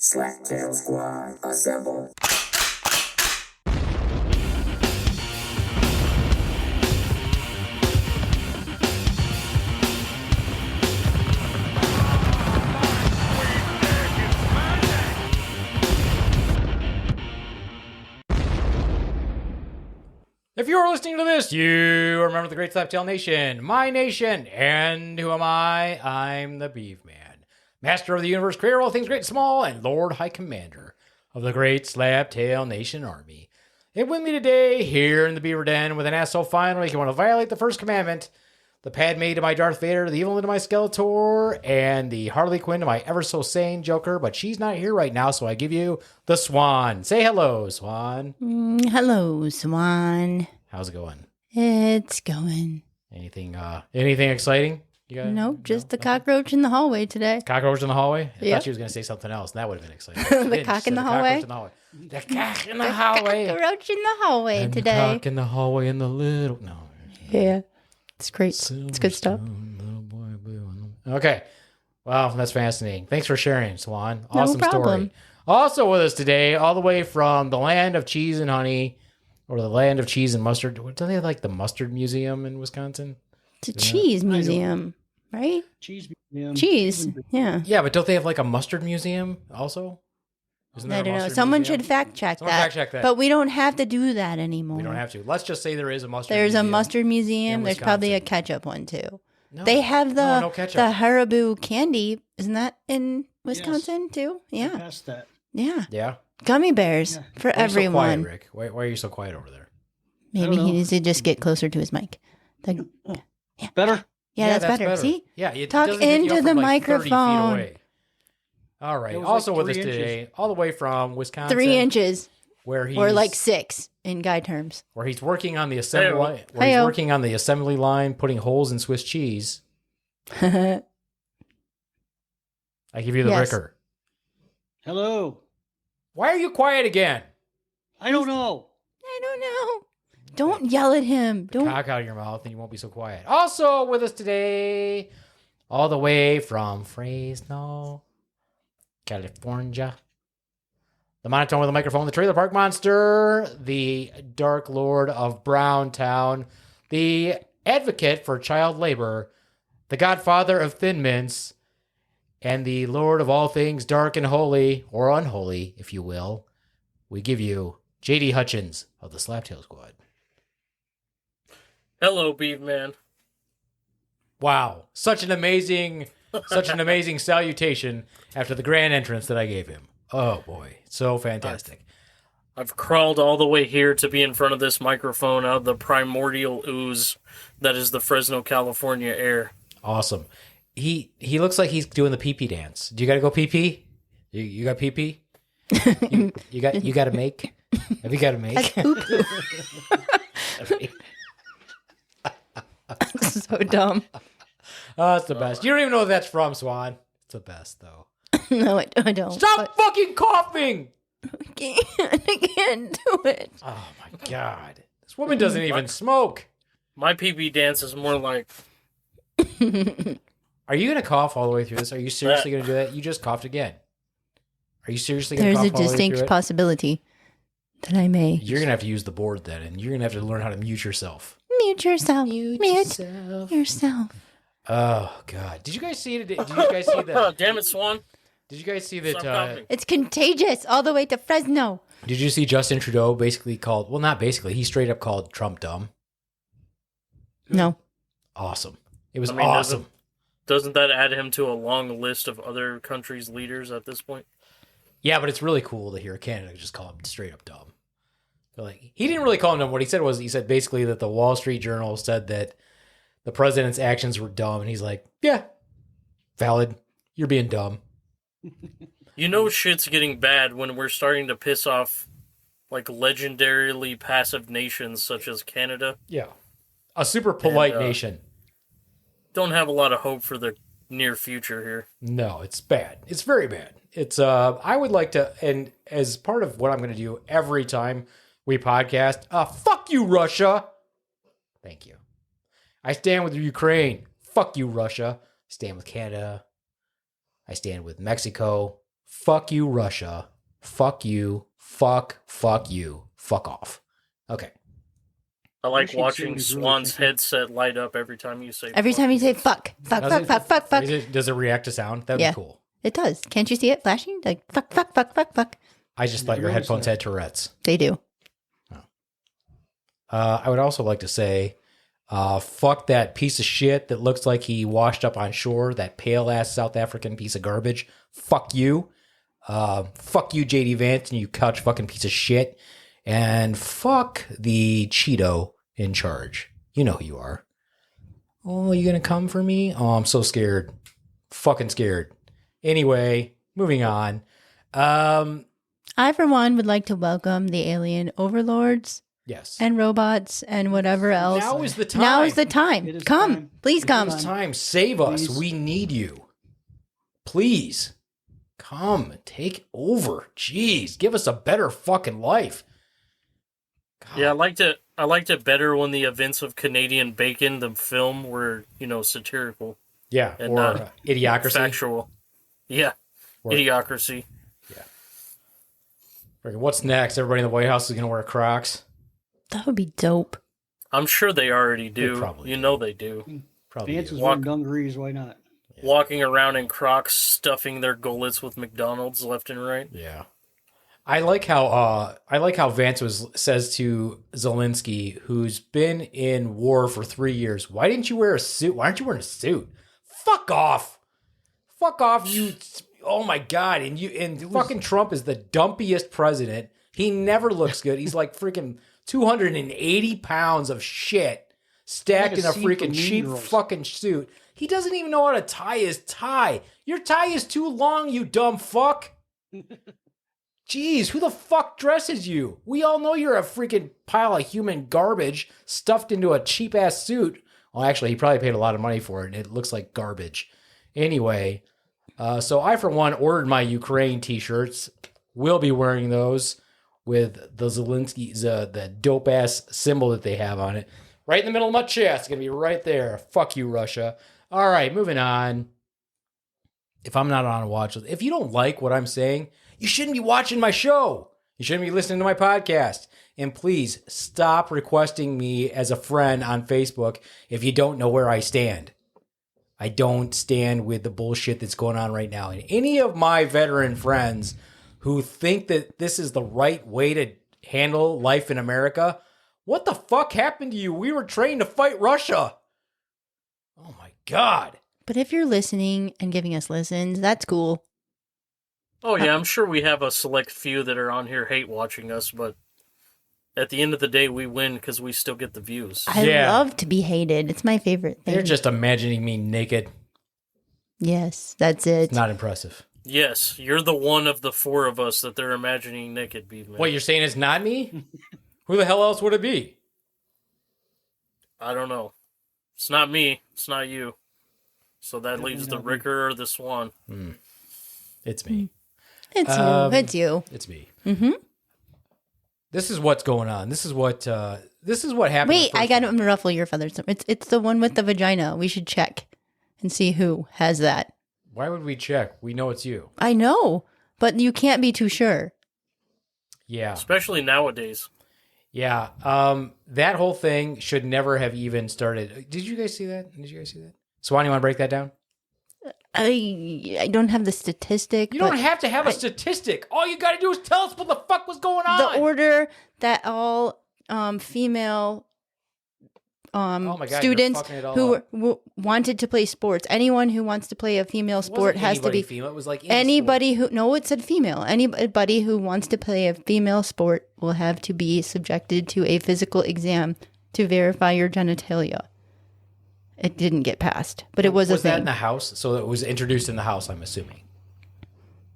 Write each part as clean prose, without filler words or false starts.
Slaptail Squad, assemble. If you are listening to this, you remember the great Slaptail Nation, my nation, and who am I? I'm the Beef Man, master of the universe, creator of all things great and small, and Lord High Commander of the great Slaptail Nation Army. And with me today, here in the Beaver Den, with an ass so fine like you want to violate the first commandment, the Padme to my Darth Vader, the Evelyn to my Skeletor, and the Harley Quinn to my ever-so-sane Joker, but she's not here right now, so I give you the Swan. Say hello, Swan. Hello, Swan. How's it going? It's going. Anything exciting? You got? Nope, just the cockroach in the hallway today. Cockroach in the hallway? I Yep. thought she was going to say something else, and that would have been exciting. The cock in the hallway? The cock in the hallway. Cockroach in the hallway And today. the cock in the hallway and the little... No. Yeah, it's great. It's good stuff. Okay. Wow, that's fascinating. Thanks for sharing, Swan. No Awesome problem. story. Also with us today, all the way from the land of cheese and honey, or the land of cheese and mustard. Do they have like the Mustard Museum in Wisconsin? It's a cheese museum, right? Cheese museum. Cheese, yeah. Yeah, but don't they have like a mustard museum also? Isn't there I a don't know. mustard Someone museum? should fact check Someone that. fact check that. But we don't have to do that anymore. We don't have to. Let's just say there is a mustard There's museum. a mustard museum. in There's probably a Wisconsin. ketchup one too. No. They have the No ketchup. the Haribo candy. Isn't that in Wisconsin too? Yeah, Past that. yeah. Yeah. Gummy bears Yeah. for Why are you so quiet, everyone. Rick? Why are you so quiet over there? Maybe don't he know. needs to just get closer to his mic. The- Better? yeah, that's better. See? Yeah, it Talk doesn't pick you into up the from, like, 30 feet microphone. away. All right. It was Also like with us 3 today, all the way from Wisconsin, 3 inches where he's or like 6 in guy terms. where he's working on the assembly line, Hey-o. putting holes in Swiss cheese. I I give you the Yes. Ricker. Hello. Why are you quiet again? I don't know. don't know. Don't yell at him. Don't. Cock out of your mouth and you won't be so quiet. Also with us today, all the way from Fresno, California, the monotone with a microphone, the trailer park monster, the Dark Lord of Browntown, the advocate for child labor, the godfather of Thin Mints, and the Lord of all things dark and holy, or unholy, if you will. We give you J.D. Hutchins of the Slaptail Squad. Hello, Beef Man. Wow, such an amazing salutation after the grand entrance that I gave him. Oh boy, so fantastic. I've crawled all the way here to be in front of this microphone out of the primordial ooze that is the Fresno, California air. Awesome. He looks like he's doing the pee-pee dance. Do you got to go pee-pee? You got pee-pee? You got to make? Have you got to make? So dumb. Oh, it's the best. You don't even know what that's from, Swan. It's the best, though. No, I don't. Stop fucking coughing! I can't do it. Oh, my God. This woman doesn't even smoke. My pee-pee dance is more like... Are you going to cough all the way through this? Are you seriously going to do that? You just coughed again. Are you seriously going to There's cough a all the way through distinct it? possibility that I may. You're going to have to use the board then, and you're going to have to learn how to mute yourself. Mute yourself. Mute yourself. Oh, God. Did you guys see it? Did you guys see that? Damn it, Swan. Did you guys see Stop that? coughing. It's contagious all the way to Fresno. Did you see Justin Trudeau basically called, well, not basically, he straight up called Trump dumb? No. Awesome. It was I mean, awesome. Doesn't that add him to a long list of other countries' leaders at this point? Yeah, but it's really cool to hear Canada just call him straight up dumb. They're like, he didn't really call him dumb. What he said was, he said basically that the Wall Street Journal said that the president's actions were dumb. And he's like, yeah, valid. You're being dumb. You know shit's getting bad when we're starting to piss off like legendarily passive nations such as Canada. Yeah. A super polite And, nation. Don't have a lot of hope for the near future here. No, it's bad. It's very bad. It's I would like to, and as part of what I'm going to do every time we podcast, fuck you, Russia. Thank you. I stand with Ukraine. Fuck you, Russia. I stand with Canada. I stand with Mexico. Fuck you, Russia. Fuck you. Fuck you. Fuck off. Okay. I wish like you'd say watching what he's really Swan's thinking. headset light up every time you say. Every fuck. time you say fuck, fuck, Does fuck, it- fuck, fuck, fuck. Does it react to sound? That'd Yeah. be cool. It does. Can't you see it flashing? Like fuck, fuck, fuck, fuck, fuck. I just thought your Never noticed headphones that. had Tourette's. They do. I would also like to say, fuck that piece of shit that looks like he washed up on shore, that pale ass South African piece of garbage. Fuck you. Fuck you, JD Vance, and you couch fucking piece of shit. And fuck the Cheeto in charge. You know who you are. Oh, you gonna come for me? Oh, I'm so scared. Fucking scared. Anyway, moving on. I, for one, would like to welcome the alien overlords Yes. and robots and whatever else. Now is the time. Now is the time. It is Come. time. Please It come. is It's time. Save us. Please. We need you. Please. Come. Take over. Jeez. Give us a better fucking life. God. Yeah, I liked it better when the events of Canadian Bacon, the film, were satirical, Yeah. and Or not Idiocracy. factual. Yeah, Or- Idiocracy. Okay, what's next? Everybody in the White House is going to wear Crocs? That would be dope. I'm sure they already do. probably You do. know they do. Probably. Vance do. was Walk- wearing dungarees. Why not? Walking around in Crocs, stuffing their gullets with McDonald's left and right. Yeah. I like how Vance says to Zelensky, who's been in war for 3 years, why didn't you wear a suit? Why aren't you wearing a suit? Fuck off. Fuck off, you. Oh my God. And fucking Trump is the dumpiest president. He never looks good. He's like freaking 280 pounds of shit stacked Like a in a scene from freaking Mean cheap Girls. fucking suit. He doesn't even know how to tie his tie. Your tie is too long, you dumb fuck. Jeez, who the fuck dresses you? We all know you're a freaking pile of human garbage stuffed into a cheap ass suit. Well, actually, he probably paid a lot of money for it, and it looks like garbage. Anyway, so I, for one, ordered my Ukraine t-shirts. We'll be wearing those with the Zelensky, the dope ass symbol that they have on it. Right in the middle of my chest. It's going to be right there. Fuck you, Russia. All right, moving on. If I'm not on a watch list, if you don't like what I'm saying, you shouldn't be watching my show. You shouldn't be listening to my podcast. And please stop requesting me as a friend on Facebook if you don't know where I stand. I don't stand with the bullshit that's going on right now. And any of my veteran friends who think that this is the right way to handle life in America, what the fuck happened to you? We were trained to fight Russia. Oh my God. But if you're listening and giving us listens, that's cool. Oh yeah, I'm sure we have a select few that are on here hate watching us, but at the end of the day, we win because we still get the views. I Yeah. love to be hated. It's my favorite thing. They're just imagining me naked. Yes, that's it. It's not impressive. Yes, you're the one of the four of us that they're imagining naked, Beefman. What, you're saying it's not me? Who the hell else would it be? I don't know. It's not me. It's not you. So that leaves the not me. Ricker or the Swan. It's me. It's Um, you. It's you. It's me. Mm-hmm. This is what's going on. This is what happened. Wait, the I first got to time. ruffle your feathers. It's the one with the vagina. We should check and see who has that. Why would we check? We know it's you. I know, but you can't be too sure. Yeah. Especially nowadays. Yeah. That whole thing should never have even started. Did you guys see that? Swan, you want to break that down? I don't have the statistic. You don't but have to have a statistic. All you got to do is tell us what the fuck was going on. the order that all female Oh my God, you're students fucking it all who up. wanted to play sports. Anyone who wants to play a female It wasn't sport has to anybody be female. It was like any anybody sport. who no, it said female. Anybody who wants to play a female sport will have to be subjected to a physical exam to verify your genitalia. It didn't get passed, but it was a that in thing. the house? So it was introduced in the house, I'm assuming.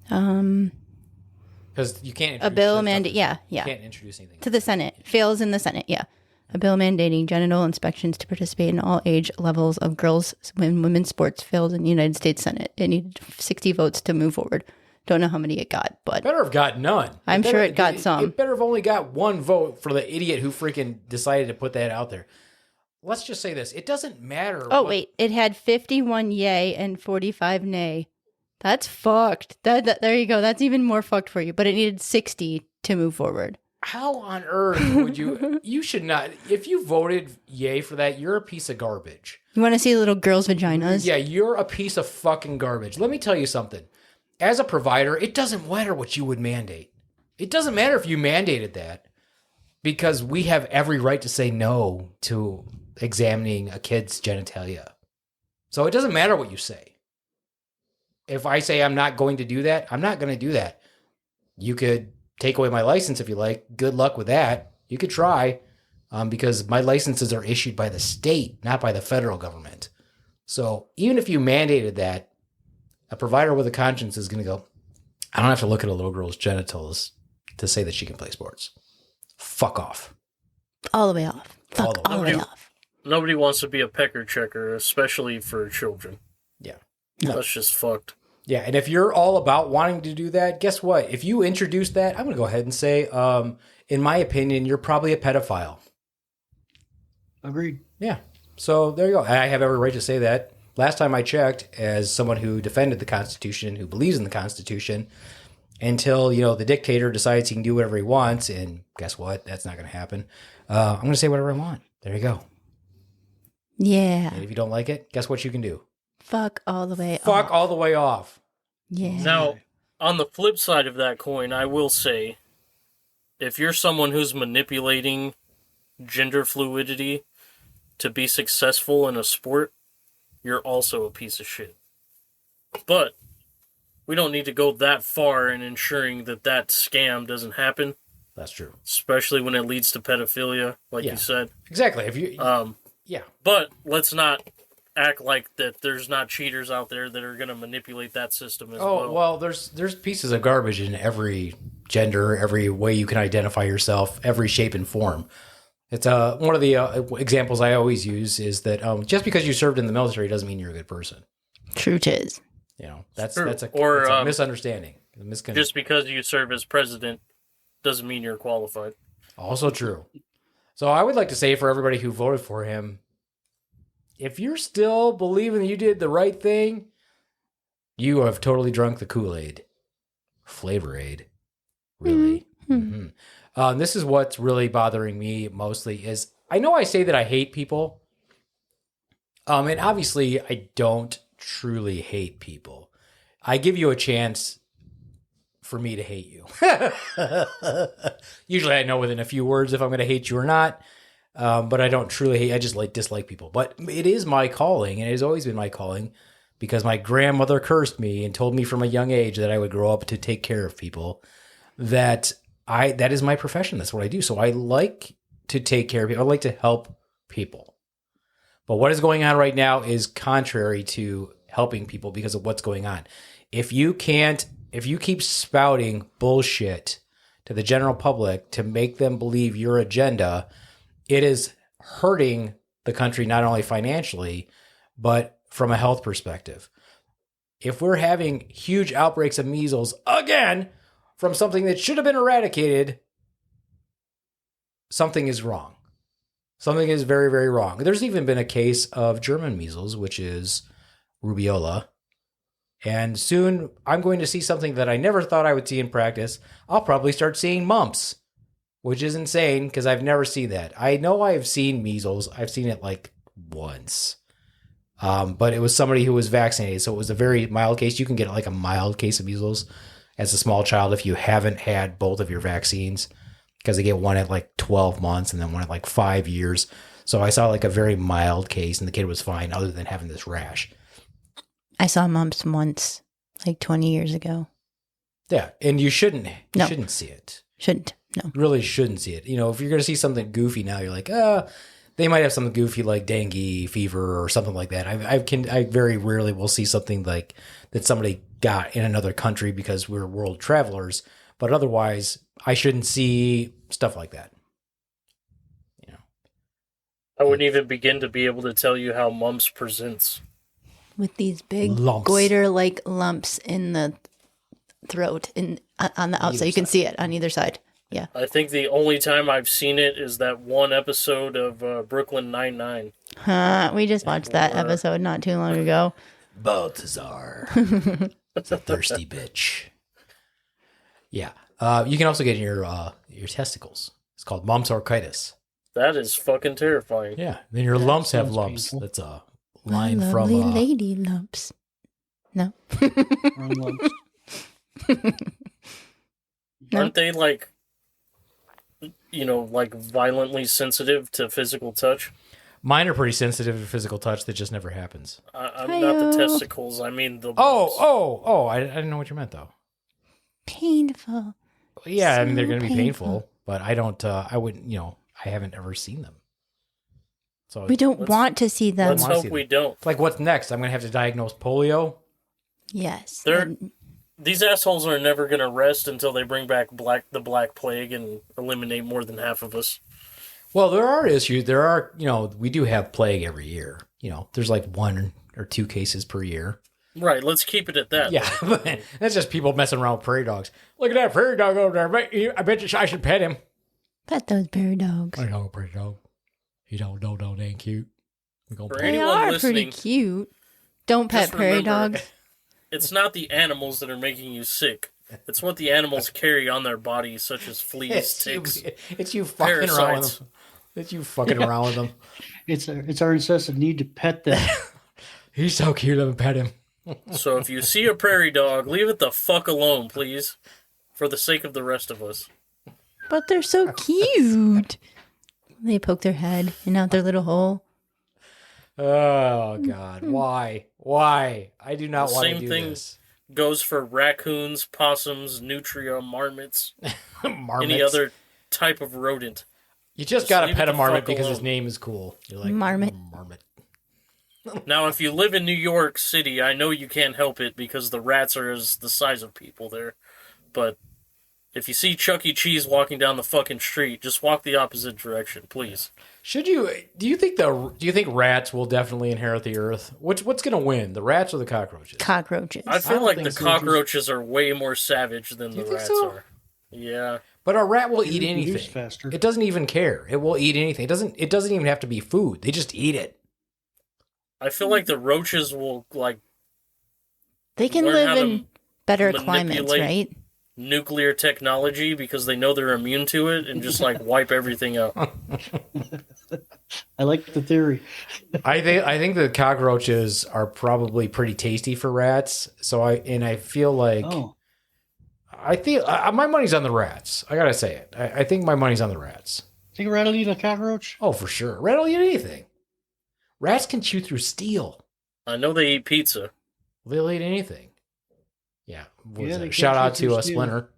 Because you can't. A introduce bill that mandate. stuff. Yeah. You can't introduce anything. To the Senate. Fails in the Senate, yeah. A bill mandating genital inspections to participate in all age levels of girls and women's sports failed in the United States Senate. It needed 60 votes to move forward. Don't know how many it got, but Better have got none. I'm sure it got some. It better have only got one vote for the idiot who freaking decided to put that out there. Let's just say this. It doesn't matter. oh, wait. It had 51 yay and 45 nay That's fucked. There you go. That's even more fucked for you. But it needed 60 to move forward. How on earth would you? You should not. If you voted yay for that, you're a piece of garbage. You want to see little girls' vaginas? Yeah, you're a piece of fucking garbage. Let me tell you something. As a provider, it doesn't matter what you would mandate. It doesn't matter if you mandated that, because we have every right to say no to examining a kid's genitalia. So it doesn't matter what you say. If I say I'm not going to do that, I'm not going to do that. You could take away my license if you like. Good luck with that. You could try, because my licenses are issued by the state, not by the federal government. So even if you mandated that, a provider with a conscience is going to go, I don't have to look at a little girl's genitals to say that she can play sports. Fuck off. All the way off. Fuck all the way off. Nobody wants to be a pecker checker, especially for children. Yeah. No. That's just fucked. Yeah, and if you're all about wanting to do that, guess what? If you introduce that, I'm going to go ahead and say, in my opinion, you're probably a pedophile. Agreed. Yeah. So there you go. I have every right to say that. Last time I checked, as someone who defended the Constitution, who believes in the Constitution, until, the dictator decides he can do whatever he wants, and guess what? That's not going to happen. I'm going to say whatever I want. There you go. Yeah. And if you don't like it, guess what you can do? Fuck all the way off. Fuck all the way off. Yeah. Now, on the flip side of that coin, I will say, if you're someone who's manipulating gender fluidity to be successful in a sport, you're also a piece of shit. But we don't need to go that far in ensuring that scam doesn't happen. That's true. Especially when it leads to pedophilia, like you said. Exactly. If you, yeah. But let's not act like that there's not cheaters out there that are going to manipulate that system as well. Oh, well, there's pieces of garbage in every gender, every way you can identify yourself, every shape and form. It's one of the examples I always use is that just because you served in the military doesn't mean you're a good person. True tis. That's True. that's a misunderstanding. Just because you serve as president doesn't mean you're qualified. Also true. So I would like to say for everybody who voted for him, if you're still believing you did the right thing, you have totally drunk the Kool-Aid. Flavor-Aid. Really. Mm-hmm. This is what's really bothering me mostly is, I know I say that I hate people. And obviously I don't truly hate people. I give you a chance for me to hate you. Usually I know within a few words if I'm going to hate you or not. But I don't truly hate, I just dislike people. But it is my calling, and it has always been my calling, because my grandmother cursed me and told me from a young age that I would grow up to take care of people. That is my profession. That's what I do. So I like to take care of people. I like to help people. But what is going on right now is contrary to helping people because of what's going on. If you keep spouting bullshit to the general public to make them believe your agenda, it is hurting the country not only financially, but from a health perspective. If we're having huge outbreaks of measles again from something that should have been eradicated, something is wrong. Something is very, very wrong. There's even been a case of German measles, which is Rubella. And soon I'm going to see something that I never thought I would see in practice. I'll probably start seeing mumps, which is insane because I've never seen that. I know I've seen measles. I've seen it like once. But it was somebody who was vaccinated. So it was a very mild case. You can get like a mild case of measles as a small child if you haven't had both of your vaccines, because they get one at like 12 months and then one at like 5 years. So I saw like a very mild case and the kid was fine other than having this rash. I saw mumps once, like 20 years ago. Yeah. And you shouldn't see it. Shouldn't. No. Really shouldn't see it. If you're going to see something goofy now, you're like, they might have something goofy like dengue fever or something like that. I very rarely will see something like that somebody got in another country because we're world travelers. But otherwise, I shouldn't see stuff like that. I wouldn't even begin to be able to tell you how mumps presents. With these big Lumps. goiter-like lumps in the throat and on the outside. You can see it on either side. Yeah. I think the only time I've seen it is that one episode of Brooklyn Nine-Nine. We just watched that episode not too long ago. Balthazar. It's a thirsty bitch. Yeah. You can also get in your testicles. It's called mumps orchitis. That is fucking terrifying. Yeah. Then your That lumps have sounds lumps. painful. That's a My line from lovely lady lumps. No. Wrong lumps. No. Aren't they like, like violently sensitive to physical touch? mine are pretty sensitive to physical touch that just never happens. I'm not the Hi-yo. testicles. I mean the. Oh! I didn't know what you meant though. Painful. Yeah, I mean they're So going to be painful, painful. but I don't. I wouldn't. I haven't ever seen them. So We don't Let's- want to see them. Let's wanna hope see we them. don't. it's like, what's next? I'm going to have to diagnose polio. Yes. They're- and These assholes are never gonna rest until they bring back the Black Plague and eliminate more than half of us. Well, there are issues. There are, we do have plague every year. There's like 1 or 2 cases per year. Right. Let's keep it at that. Yeah, but that's just people messing around with prairie dogs. Look at that prairie dog over there. I bet you I should pet him. Pet those prairie dogs. I know a prairie dog. He don't ain't cute. We gonna For pet They him. anyone are listening, pretty cute. Don't pet just prairie remember- dogs. It's not the animals that are making you sick. It's what the animals carry on their bodies, such as fleas, ticks. It's you fucking around with parasites. them. It's you fucking around with them. It's our incessant need to pet them. He's so cute. Let me pet him. So if you see a prairie dog, leave it the fuck alone, please. For the sake of the rest of us. But they're so cute. They poke their head in out their little hole. Oh God, why? I do not The want to same do thing- this. Goes for raccoons, possums, nutria, marmots, Marmots. any other type of rodent. You just Just gotta leave pet it a the marmot fuck because his alone. name is cool. You're like Marmot. Marmot. Now, if you live in New York City, I know you can't help it because the rats are the size of people there. But if you see Chuck E. Cheese walking down the fucking street, just walk the opposite direction, please. Should you? Do you think rats will definitely inherit the earth? What's gonna win, the rats or the cockroaches? Cockroaches. I feel don't like think the so. cockroaches are way more savage than you the think rats so? are. Yeah. But a rat will eat They reproduce anything. faster. It doesn't even care. It will eat anything. It doesn't even have to be food. They just eat it. I feel like the roaches will, They can learn live how to in better climates, manipulate- right? nuclear technology because they know they're immune to it and just, wipe everything out. I like the theory. I think the cockroaches are probably pretty tasty for rats. So I feel like Oh, my money's on the rats. I gotta say it. I think my money's on the rats. think a rat will eat a cockroach? Oh, for sure. Rat will eat anything. Rats can chew through steel. I know they eat pizza. They'll eat anything. Yeah. What is Yeah, that? they can Shout out chew to through steel. Splinter.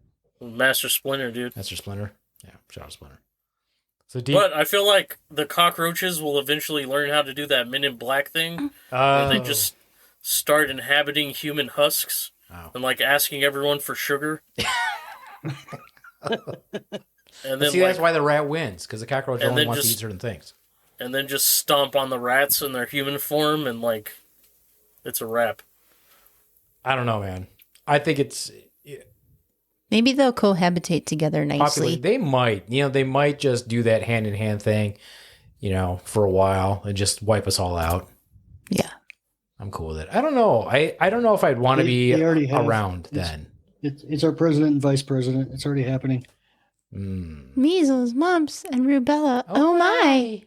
Master Splinter, dude. That's your Splinter. Yeah. Shout out Splinter. So But I feel like the cockroaches will eventually learn how to do that Men in Black thing. Where they just start inhabiting human husks Oh. and asking everyone for sugar. And then see, that's why the rat wins, because the cockroach and only then wants to just- eat certain things. and then just stomp on the rats in their human form and it's a wrap. I don't know, man. I think it's Maybe they'll cohabitate together popular. nicely. They might, they might just do that hand in hand thing, for a while and just wipe us all out. Yeah. I'm cool with it. I don't know. I don't know if I'd want to be They already have. around It's- then. It's our president and vice president. It's already happening. Measles, mumps, and rubella. Oh my.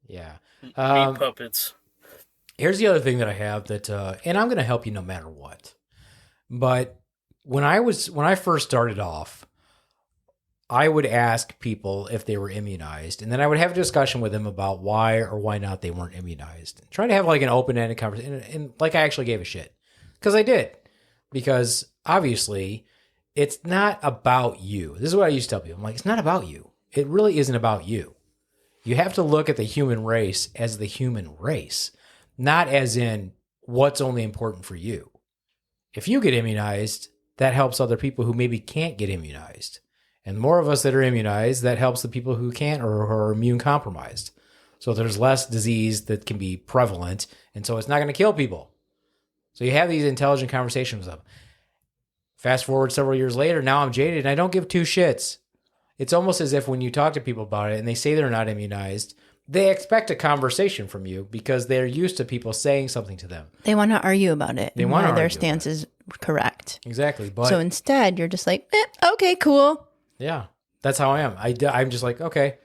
Yeah. Meat puppets. Here's the other thing that I have that, and I'm going to help you no matter what. But when I first started off, I would ask people if they were immunized, and then I would have a discussion with them about why or why not they weren't immunized. Try to have an open-ended conversation, and I actually gave a shit. Because I did. Because obviously, it's not about you. This is what I used to tell people. I'm like, it's not about you. It really isn't about you. You have to look at the human race as the human race, not as in what's only important for you. If you get immunized, that helps other people who maybe can't get immunized. And more of us that are immunized, that helps the people who can't or who are immune compromised. So there's less disease that can be prevalent, and so it's not going to kill people. So you have these intelligent conversations with them. Fast forward several years later, now I'm jaded and I don't give two shits. It's almost as if when you talk to people about it and they say they're not immunized, they expect a conversation from you because they're used to people saying something to them. They want to argue about it. They and want to why their argue about stance is correct. Exactly. But So instead, you're just like, okay, cool. yeah, that's how I am. I'm just like, okay.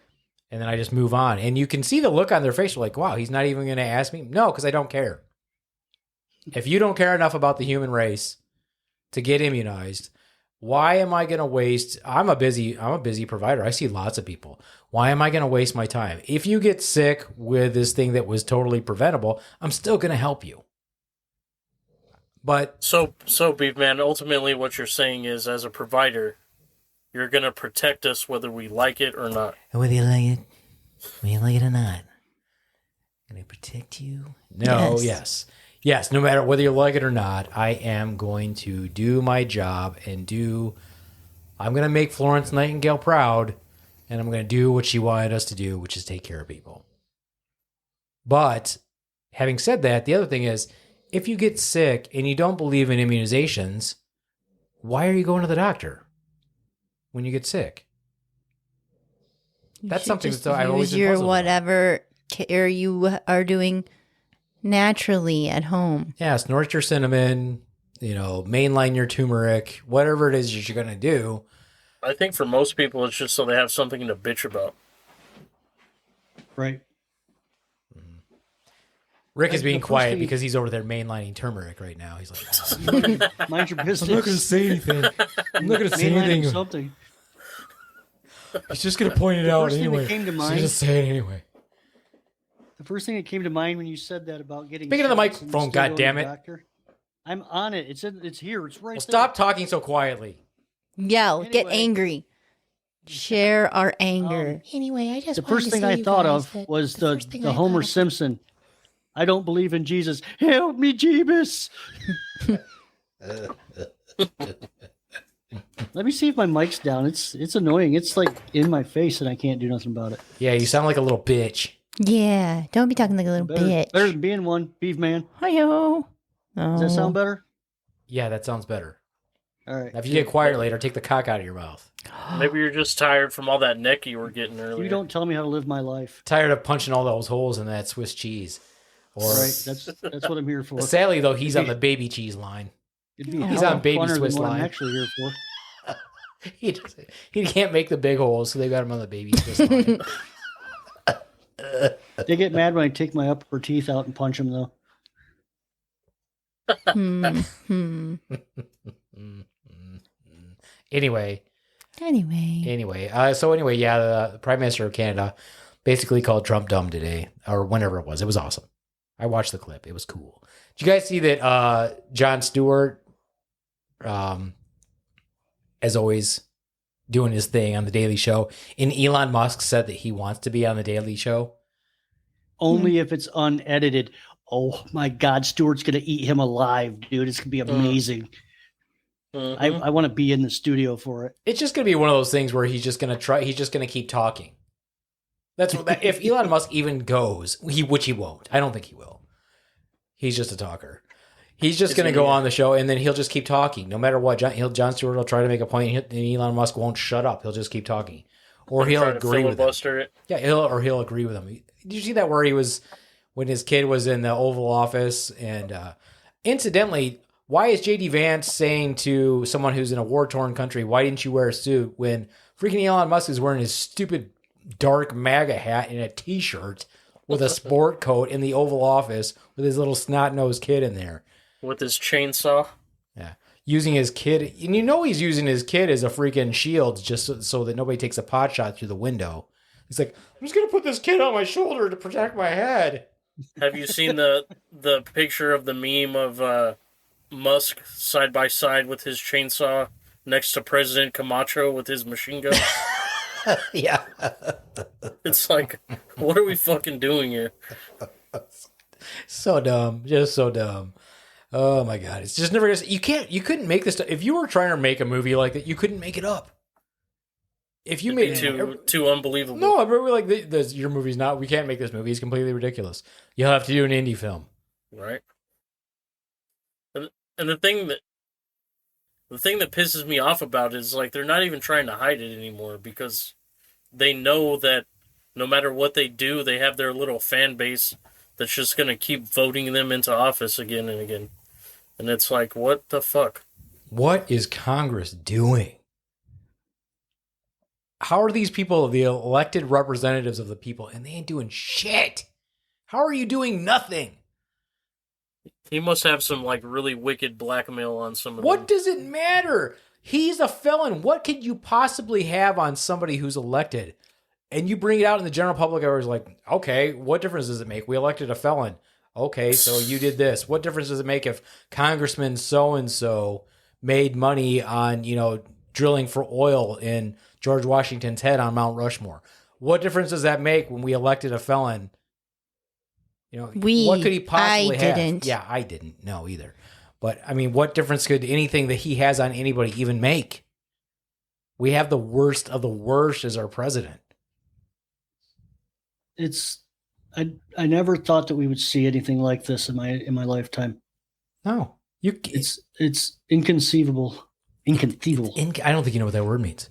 And then I just move on. And you can see the look on their face. Like, wow, he's not even going to ask me. No, because I don't care. If you don't care enough about the human race to get immunized, why am I going to waste? I'm a busy provider. I see lots of people. Why am I going to waste my time? If you get sick with this thing that was totally preventable, I'm still going to help you. But So Beef Man, ultimately what you're saying is, as a provider, you're going to protect us whether we like it or not. whether you like it or not, I'm going to protect you. No, yes. No matter whether you like it or not, I am going to do my job and I'm going to make Florence Nightingale proud, and I'm going to do what she wanted us to do, which is take care of people. But having said that, the other thing is, if you get sick and you don't believe in immunizations, why are you going to the doctor when you get sick? That's something that I've always been use your puzzled about. whatever care you are doing naturally at home. Yeah, snort your cinnamon, mainline your turmeric, whatever it is that you're going to do. I think for most people, it's just so they have something to bitch about. Right. Rick is being the first quiet thing- because he's over there mainlining turmeric right now. He's like, Mind your business. I'm not going to say anything. I'm not going to say Mainlining anything. something. He's just going to point it out first thing that anyway. came to So mind- just say it anyway. The first thing that came to mind when you said that about getting Speaking of the shots and microphone, still going to the goddammit. doctor, I'm on it. It's here. It's right Well, there. stop talking so quietly. Yell, get Anyway. angry. Share our anger. Anyway, I just The wanted first to thing say I you thought guys of that was first thing the I Homer thought of- Simpson. I don't believe in Jesus. Help me, Jeebus. Let me see if my mic's down. It's annoying. It's like in my face and I can't do nothing about it. Yeah, you sound like a little bitch. Yeah, don't be talking like a little Better bitch. than being one, Beef Man. Hi-yo. Does that sound better? Yeah, that sounds better. All right. Now, if you get quiet later, take the cock out of your mouth. Maybe you're just tired from all that neck you were getting earlier. You don't tell me how to live my life. Tired of punching all those holes in that Swiss cheese. Or All right. That's what I'm here for. sadly, though, he's on the baby cheese line. It'd be He's hell on of baby funner Swiss than what line. I'm actually here for. He can't make the big holes, so they got him on the baby Swiss line. They get mad when I take my upper teeth out and punch them, though. Anyway, Anyway. so anyway, yeah, the Prime Minister of Canada basically called Trump dumb today, or whenever it was. It was awesome. I watched the clip. It was cool. Did you guys see that Jon Stewart, as always, doing his thing on the Daily Show, and Elon Musk said that he wants to be on the Daily Show? Only if it's unedited. Oh my God, Stewart's gonna eat him alive, dude. It's gonna be amazing. Mhm. I want to be in the studio for it. It's just going to be one of those things where he's just going to keep talking. That's what, if Elon Musk even goes, which he won't. I don't think he will. He's just a talker. He's just going to go on the show and then he'll just keep talking no matter what. Jon Stewart will try to make a point and Elon Musk won't shut up. He'll just keep talking, or he'll Try to agree with him. filibuster it. Yeah, he'll agree with him. Did you see that where he was when his kid was in the Oval Office? And incidentally, why is JD Vance saying to someone who's in a war-torn country, "Why didn't you wear a suit?" when freaking Elon Musk is wearing his stupid dark MAGA hat and a T-shirt with a sport coat in the Oval Office with his little snot-nosed kid in there? With his chainsaw. Yeah, using his kid, and he's using his kid as a freaking shield just so that nobody takes a pot shot through the window. He's like, I'm just gonna put this kid on my shoulder to protect my head. Have you seen the picture of the meme of Musk side by side with his chainsaw next to President Camacho with his machine gun? Yeah, It's like, what are we fucking doing here? so dumb, just so dumb. Oh my god, it's just never gonna. You couldn't make this. If you were trying to make a movie like that, you couldn't make it up. If you made Too unbelievable. no, I remember like your movie's not. We can't make this movie. It's completely ridiculous. You'll have to do an indie film. Right. And the thing that pisses me off about it is like they're not even trying to hide it anymore because they know that no matter what they do, they have their little fan base that's just going to keep voting them into office again and again. And it's like, what the fuck? What is Congress doing? How are these people the elected representatives of the people and they ain't doing shit? How are you doing nothing? He must have some like really wicked blackmail on some of What them. does it matter? He's a felon. What could you possibly have on somebody who's elected? And you bring it out in the general public, I was like, okay, what difference does it make? We elected a felon. Okay, so you did this. What difference does it make if Congressman so-and-so made money on, drilling for oil in George Washington's head on Mount Rushmore? What difference does that make when we elected a felon? What could he possibly have? Didn't. Yeah, I didn't know either. But, I mean, what difference could anything that he has on anybody even make? We have the worst of the worst as our president. I never thought that we would see anything like this in my lifetime. No. It's inconceivable. Inconceivable. I don't think you know what that word means.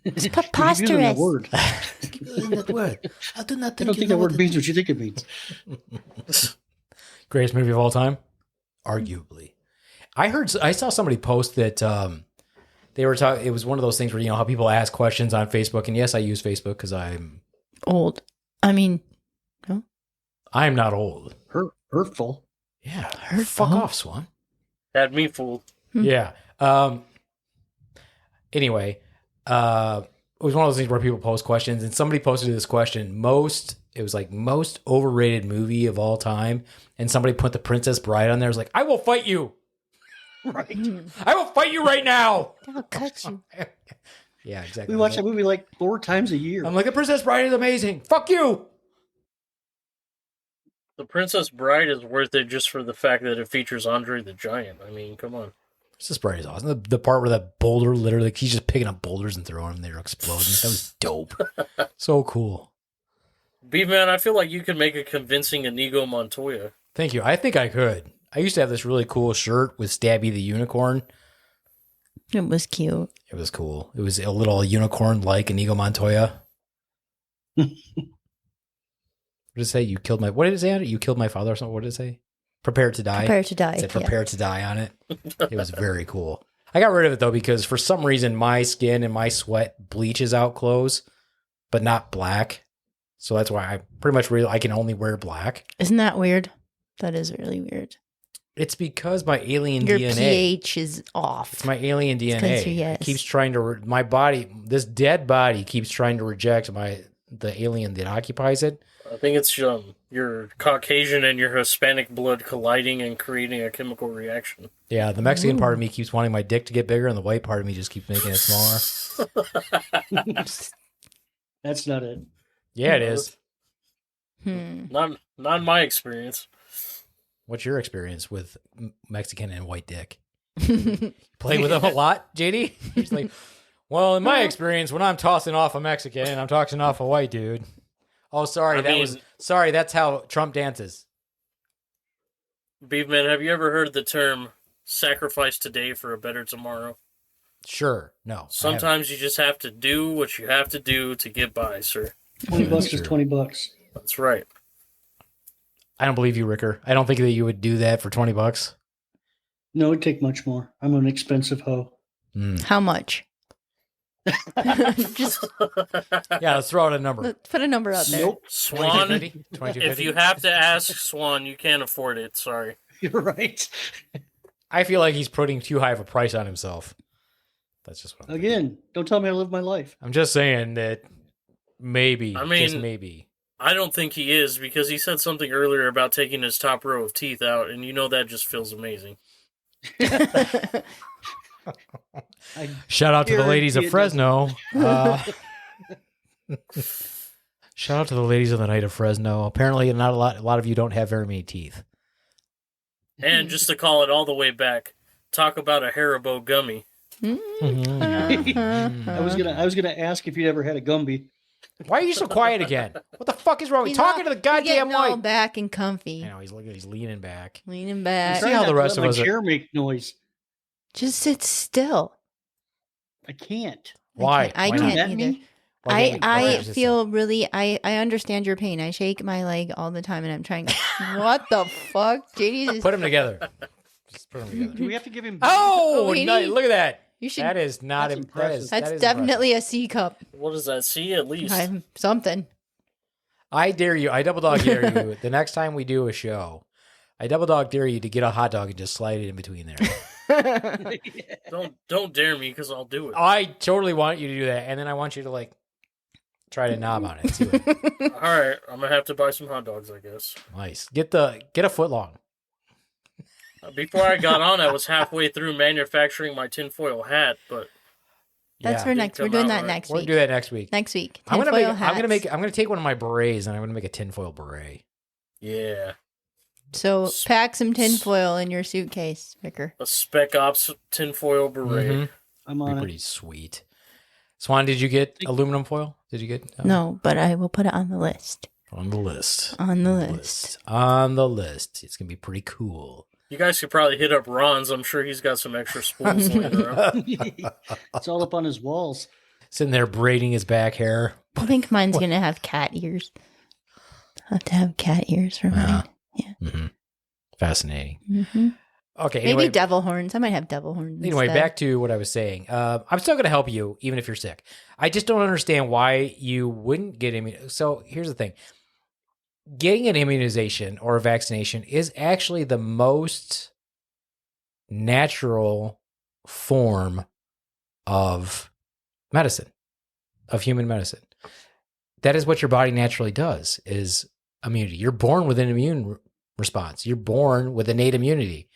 It's Using preposterous. that word. That word. I do not I don't think that word means what you think it means. Greatest movie of all time? Arguably. I saw somebody post that they were talking. It was one of those things where, how people ask questions on Facebook. And yes, I use Facebook because I'm old. I mean, no. I'm not old. Hurtful. Yeah. Hurtful. Fuck off, Swan. Had me fooled. Yeah. Anyway, it was one of those things where people post questions, and somebody posted this question. It was like most overrated movie of all time, and somebody put The Princess Bride on there. It was like, I will fight you. Right. I will fight you right now. I'll cut you. Yeah, exactly. We watch that movie like 4 times a year. I'm like, The Princess Bride is amazing. Fuck you. The Princess Bride is worth it just for the fact that it features Andre the Giant. I mean, come on. Princess Bride is awesome. The part where that boulder literally, he's just picking up boulders and throwing them. They're exploding. That was dope. So cool. Beef Man, I feel like you could make a convincing Inigo Montoya. Thank you. I think I could. I used to have this really cool shirt with Stabby the Unicorn. It was cute. It was cool. It was a little unicorn like Inigo Montoya. What did it say? What did it say on it? You killed my father or something? What did it say? Prepare to die. Prepare to die. It said prepare to die on it. It was very cool. I got rid of it though because for some reason my skin and my sweat bleaches out clothes, but not black. So that's why I pretty much I can only wear black. Isn't that weird? That is really weird. It's because my alien Your DNA. pH is off. It's my alien DNA. Yes. It keeps trying to my body. This dead body keeps trying to reject the alien that occupies it. I think it's your Caucasian and your Hispanic blood colliding and creating a chemical reaction. Yeah, the Mexican part of me keeps wanting my dick to get bigger, and the white part of me just keeps making it smaller. That's not it. Yeah, it is. Not in my experience. What's your experience with Mexican and white dick? Play with them a lot, JD? He's like, well, in my experience, when I'm tossing off a Mexican, I'm tossing off a white dude. Oh, sorry, that's how Trump dances. Beefman, have you ever heard the term sacrifice today for a better tomorrow? Sure, no. Sometimes you just have to do what you have to do to get by, sir. $20 is $20. That's right. I don't believe you, Ricker. I don't think that you would do that for $20. No, it'd take much more. I'm an expensive hoe. How much? Just Yeah, let's throw out a number. put a number out there. Nope. Swan, $22.50? if you have to ask Swan, you can't afford it. Sorry. You're right. I feel like he's putting too high of a price on himself. That's just what I'm thinking. Again, don't tell me how to live my life. I'm just saying that maybe, just maybe. I don't think he is, because he said something earlier about taking his top row of teeth out, and that just feels amazing. Shout out to the ladies of Fresno. Shout out to the ladies of the night of Fresno. Apparently, not a lot of you don't have very many teeth. And just to call it all the way back, talk about a Haribo gummy. I was gonna ask if you'd ever had a Gumby. Why are you so quiet again? What the fuck is wrong? He's talking to the goddamn all mic. back and comfy. I know he's leaning back. Leaning back. See how the rest of us my chair make noise. Just sit still. I can't. Why? I Why can't not? either. Me? I feel really, I understand your pain. I shake my leg all the time and I'm trying to, what the fuck? JD Put them together. Just put them together. Do we have to give him? Oh, he nice. need- Look at that. You should, That is not That's impressive. that's definitely a C cup. What is that? C at least. Something. I dare you. I double dog dare you. The next time we do a show, I double dog dare you to get a hot dog and just slide it in between there. Don't dare me because I'll do it. I totally want you to do that, and then I want you to like try to knob on it. See what, All right, I'm gonna have to buy some hot dogs, I guess. nice. Get a foot long. Before I got on, I was halfway through manufacturing my tinfoil hat, but That's Yeah. for next. We're come doing out that right. next We'll week. do that next week. Next week. I'm gonna Tinfoil I'm gonna hats. take one of my berets and I'm gonna make a tinfoil beret. yeah, So pack some tinfoil in your suitcase, Vicar. a Spec Ops tinfoil beret. Mhm. I'm Be on it. pretty sweet. Swan, did you get aluminum foil? Did you get No, but I will put it on the list. on the list? On the list. On the list. It's gonna be pretty cool. You guys could probably hit up Ron's. I'm sure he's got some extra spools laying around. It's all up on his walls. Sitting there braiding his back hair. I think mine's gonna have cat ears. I'll have to have cat ears for mine. Mm-hmm. Fascinating. hmm Okay. Maybe Anyway, devil horns. I might have devil horns. anyway, instead. back to what I was saying. I'm still going to help you, even if you're sick. I just don't understand why you wouldn't get immunized. So here's the thing: getting an immunization or a vaccination is actually the most natural form of medicine, of human medicine. That is what your body naturally does: is immunity. You're born with an immune response. You're born with innate immunity.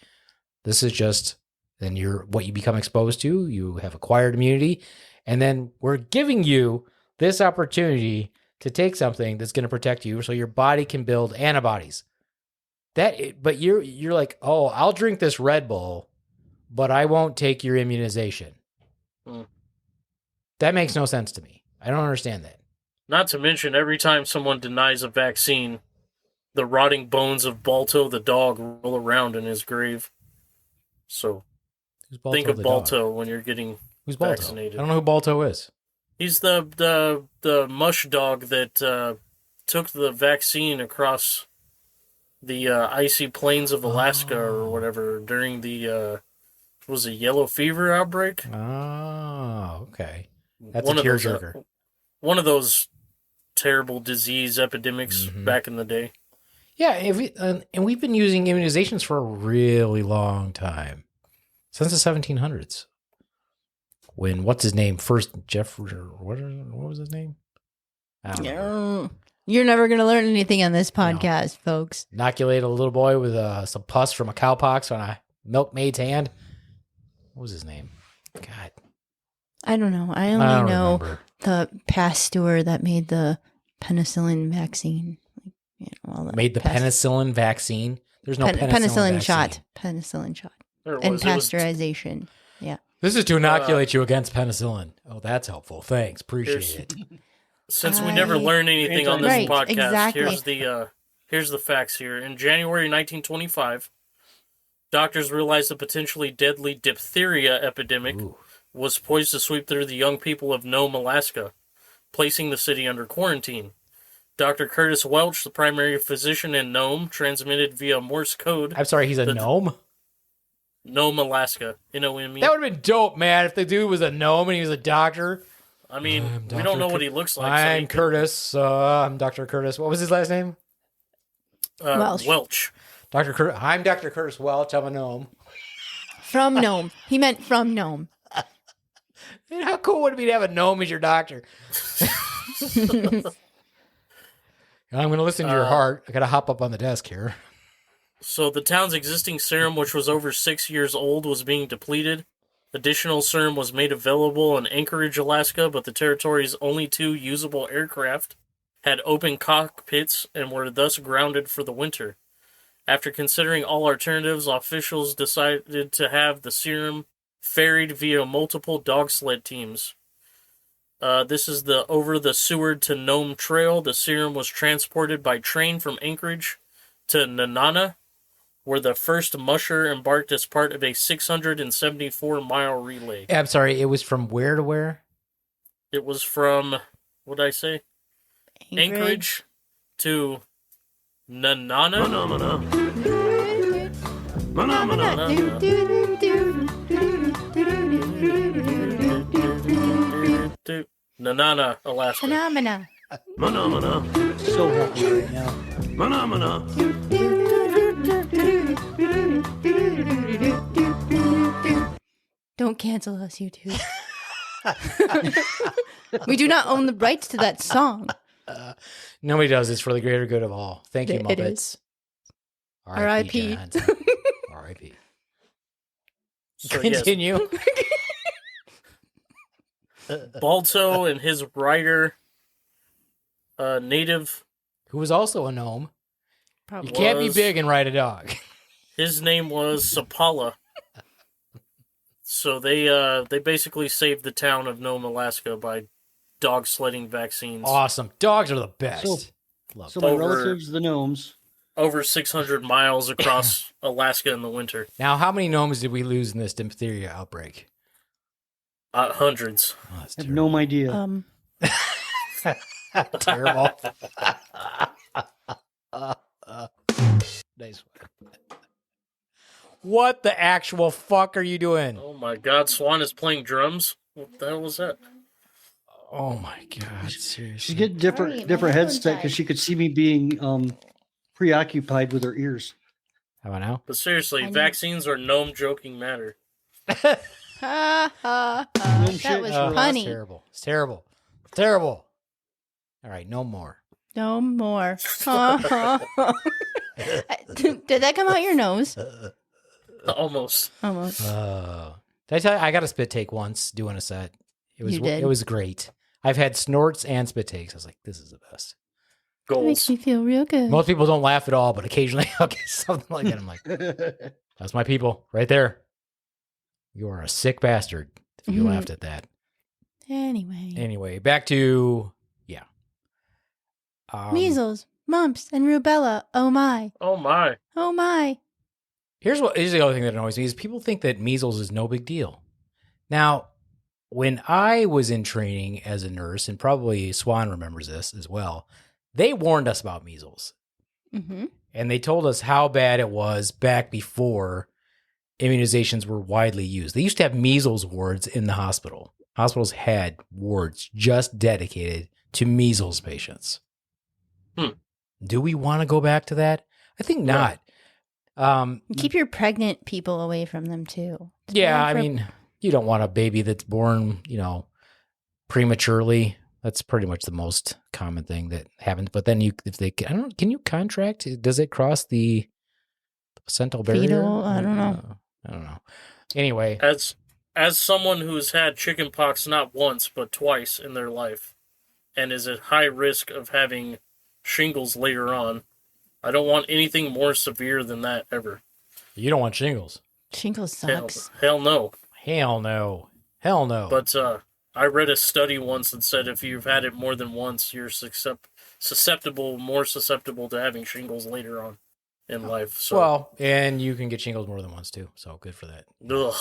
This is just then what you become exposed to. You have acquired immunity, and then we're giving you this opportunity to take something that's going to protect you, so your body can build antibodies. But you're like, oh, I'll drink this Red Bull, but I won't take your immunization. Hmm. That makes no sense to me. I don't understand that. Not to mention, every time someone denies a vaccine, the rotting bones of Balto the dog roll around in his grave. So Who's Balto think of the dog? Balto when you're getting Who's Balto? vaccinated. I don't know who Balto is. He's the mush dog that took the vaccine across the icy plains of Alaska or whatever during the was it yellow fever outbreak? Oh, okay. That's One a of those, tearjerker. one of those terrible disease epidemics Mhm. back in the day. Yeah, and we've been using immunizations for a really long time, since the 1700s. When what's his name first? What was his name? I don't know. You're never gonna learn anything on this podcast, folks. Inoculate a little boy with some pus from a cowpox on a milkmaid's hand. What was his name? God, I don't know. I I only don't know remember. the pasteur that made the penicillin vaccine. All that Made the penicillin vaccine. There's no penicillin vaccine. shot. Penicillin shot. There it And was. It was- pasteurization. Yeah. This is to inoculate you against penicillin. Oh, that's helpful. Thanks, appreciate Here's- it. Since we never learn anything on this Right, podcast, exactly. here's the facts here. In January 1925, doctors realized the potentially deadly diphtheria epidemic Ooh. was poised to sweep through the young people of Nome, Alaska, placing the city under quarantine. Dr. Curtis Welch, the primary physician in Nome, transmitted via Morse code. I'm sorry, he's a gnome. Nome, Alaska. N-O-M-E. That would have been dope, man, if the dude was a gnome and he was a doctor. I mean, I'm we Dr. don't know what he looks like. so I'm he could- Curtis. I'm Dr. Curtis. What was his last name? Welch. Dr. Curtis. I'm Dr. Curtis Welch. I'm a gnome. From Nome. He meant from Nome. Man, how cool would it be to have a gnome as your doctor? I'm going to listen to your heart. I got to hop up on the desk here. So the town's existing serum, which was over 6 years old, was being depleted. Additional serum was made available in Anchorage, Alaska, but the territory's only 2 usable aircraft had open cockpits and were thus grounded for the winter. After considering all alternatives, officials decided to have the serum ferried via multiple dog sled teams. This is the over the Seward to Nome Trail. The serum was transported by train from Anchorage to Nanana, where the first musher embarked as part of a 674-mile relay. I'm sorry, it was from where to where? It was from what did I say? Anchorage to Nanana. Nanana, Alaska. Phenomena. So happy right now. Don't cancel us, YouTube. We do not own the rights to that song. Nobody does. It's for the greater good of all. Thank you, It Muppets. is. R.I.P. R.I.P. John. R.I.P. So, yes, Continue. Balto and his rider, native, Who was also a gnome. Probably. You can't be Was- big and ride a dog. his name was Sapala. So they basically saved the town of Nome, Alaska by dog sledding vaccines. Awesome. Dogs are the best. So- Love So them. my Over- relatives, the gnomes. Over 600 miles across Alaska in the winter. Now, how many gnomes did we lose in this diphtheria outbreak? Hundreds. Oh, that's I have no idea. terrible. Nice one. What the actual fuck are you doing? Oh my god, Swan is playing drums? What the hell was that? Oh my god, seriously. She's getting different Sorry, my different headphones headset because died. she could see me being preoccupied with her ears. How about now? But seriously, I know. vaccines are gnome joking matter. Ha ha ha. That was shit. That's funny. terrible. It's terrible. It's terrible. All right, no more. No more. Did that come out your nose? Almost. Almost. Did I tell you I got a spit take once doing a set? It was You did. It was great. I've had snorts and spit takes. I was like, this is the best. That makes Goals. me feel real good. Most people don't laugh at all, but occasionally I'll get something like that. I'm like, that's my people right there. You are a sick bastard if you Mhm. laughed at that. Anyway. Anyway, back to Measles, mumps, and rubella. Oh my. Oh my. Oh my. Here's the other thing that annoys me is people think that measles is no big deal. Now, when I was in training as a nurse, and probably Swan remembers this as well, they warned us about measles. Mm-hmm. And they told us how bad it was back before immunizations were widely used. They used to have measles wards in the hospital. Hospitals had wards just dedicated to measles patients. Do we want to go back to that? I think not. Keep your pregnant people away from them too. It's Yeah, bad I for- mean, you don't want a baby that's born, prematurely. That's pretty much the most common thing that happens. But then can you contract? Does it cross the placental barrier? Fetal? I don't know. I don't know. Anyway, As someone who's had chickenpox not once but twice in their life, and is at high risk of having shingles later on, I don't want anything more severe than that ever. you don't want shingles. shingles Hell, sucks. hell no. Hell no. Hell no. But I read a study once that said if you've had it more than once, you're more susceptible to having shingles later on in life. So, well, and you can get shingles more than once too. So good for that. ugh.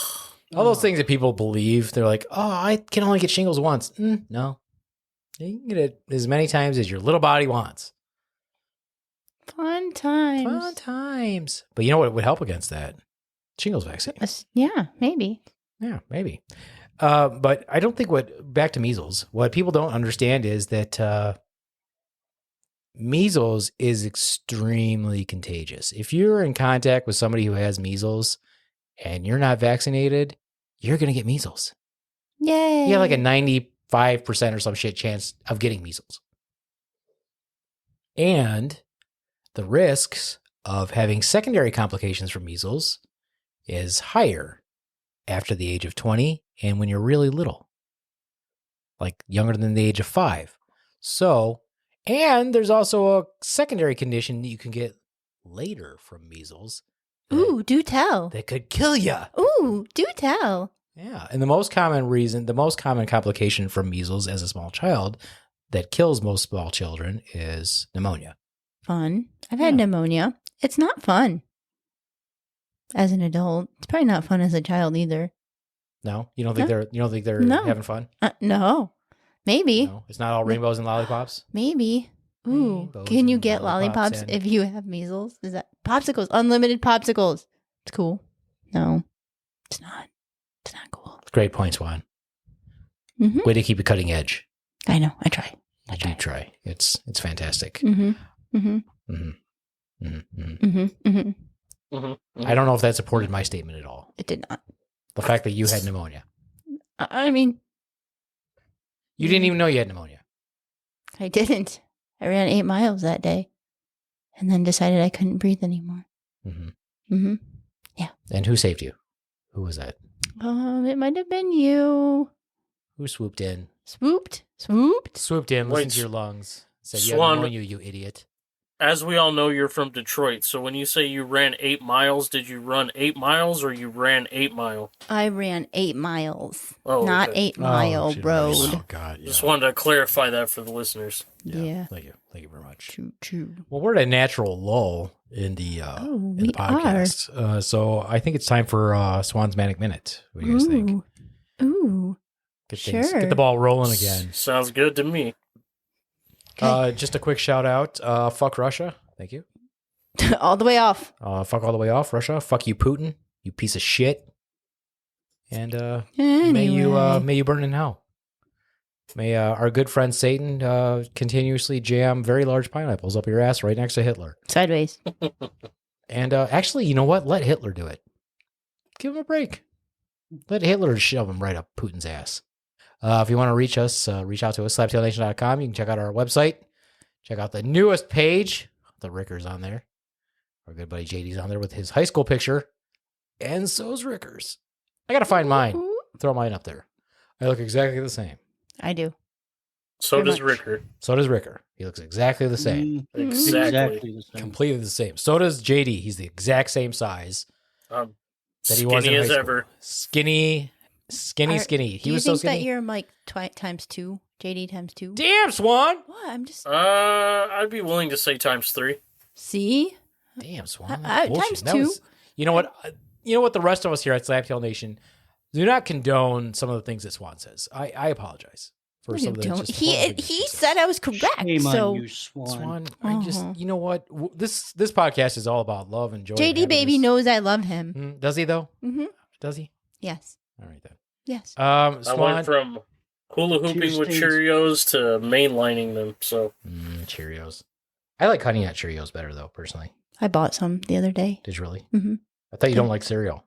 All those things that people believe, they're like, oh, I can only get shingles once. No. You can get it as many times as your little body wants. Fun times. Fun times. But you know what would help against that? Shingles vaccine. Yeah, maybe. Yeah, maybe. But I don't think back to measles, what people don't understand is that measles is extremely contagious. If you're in contact with somebody who has measles and you're not vaccinated, you're going to get measles. Yay. You have like a 95% or some shit chance of getting measles. And the risks of having secondary complications from measles is higher after the age of 20 and when you're really little, like younger than the age of 5. So, and there's also a secondary condition that you can get later from measles. Ooh, do tell. That could kill you. Ooh, do tell. Yeah. And the most common complication from measles as a small child that kills most small children is pneumonia. Fun. I've had pneumonia. It's not fun. As an adult, it's probably not fun as a child either. No, you don't think they're No. having fun? No, Maybe. No, it's not all rainbows and lollipops. Maybe. Ooh. Rainbows Can you and get lollipops and- if you have measles? Is that popsicles? Unlimited popsicles. It's cool. No, it's not. It's not cool. Great point, Swan. Mhm. Way to keep it cutting edge. I know. I try. I do try. It's fantastic. Mm-hmm. Mm-hmm. Mm-hmm. Mm-hmm. Mm-hmm. Mm-hmm. Mm-hmm. I don't know if that supported my statement at all. It did not. The fact that you had pneumonia. I mean, You didn't even know you had pneumonia. I didn't. I ran 8 miles that day, and then decided I couldn't breathe anymore. Mm-hmm. Mm-hmm. And who saved you? Who was that? It might have been you. Who swooped in? Swooped. Swooped in, listened Wait, to your lungs. Said, you Swan- have pneumonia, you idiot. As we all know, you're from Detroit, so when you say you ran 8 miles, did you run 8 miles or you ran 8 mile? I ran 8 miles, Oh, not okay. 8 mile road. Oh, God. Yeah. Just wanted to clarify that for the listeners. Yeah. Thank you. Thank you very much. Choo choo. Well, we're at a natural lull in the, in we the podcast. So I think it's time for Swan's Manic Minute. What do you guys think? Ooh. Sure. Get the ball rolling again. Sounds good to me. Okay. Just a quick shout out. Fuck Russia. Thank you. All the way off. Fuck all the way off, Russia. Fuck you, Putin. You piece of shit. And Anyway. may you burn in hell. May our good friend Satan continuously jam very large pineapples up your ass right next to Hitler. Sideways. And actually, you know what? Let Hitler do it. Give him a break. Let Hitler shove him right up Putin's ass. If you want to reach us, reach out to us, slaptailnation.com. You can check out our website. Check out the newest page. The Ricker's on there. Our good buddy JD's on there with his high school picture. And so's Ricker's. I got to find mine. Ooh. Throw mine up there. I look exactly the same. I do. So Pretty does much. Ricker. So does Ricker. He looks exactly the same. Exactly. the same. Completely the same. So does JD. He's the exact same size I'm that he was in skinny high as school. ever. Skinny. Do He you was think so skinny. that you're like times 2? JD times 2? Damn, Swan. What? I'm just... I'd be willing to say times 3. See? Damn, Swan. I- Bullshit. times That 2. was- you know what? You know what? The rest of us here at Slaptail Nation do not condone some of the things that Swan says. I apologize for some of the. Don't. just He horrible things he says. said I was correct. Shame So on you, Swan. Swan, I just, Uh-huh. you know what? This podcast is all about love and joy. and JD baby happiness. knows I love him. Does he though? Mm-hmm. Does he? Yes. All right then. Yes. I Swan. went from hula hooping with Cheers, Cheerios to mainlining them. So Cheerios. I like Honey Nut Cheerios better though, personally. I bought some the other day. Did you really? Mhm. I thought you don't like cereal.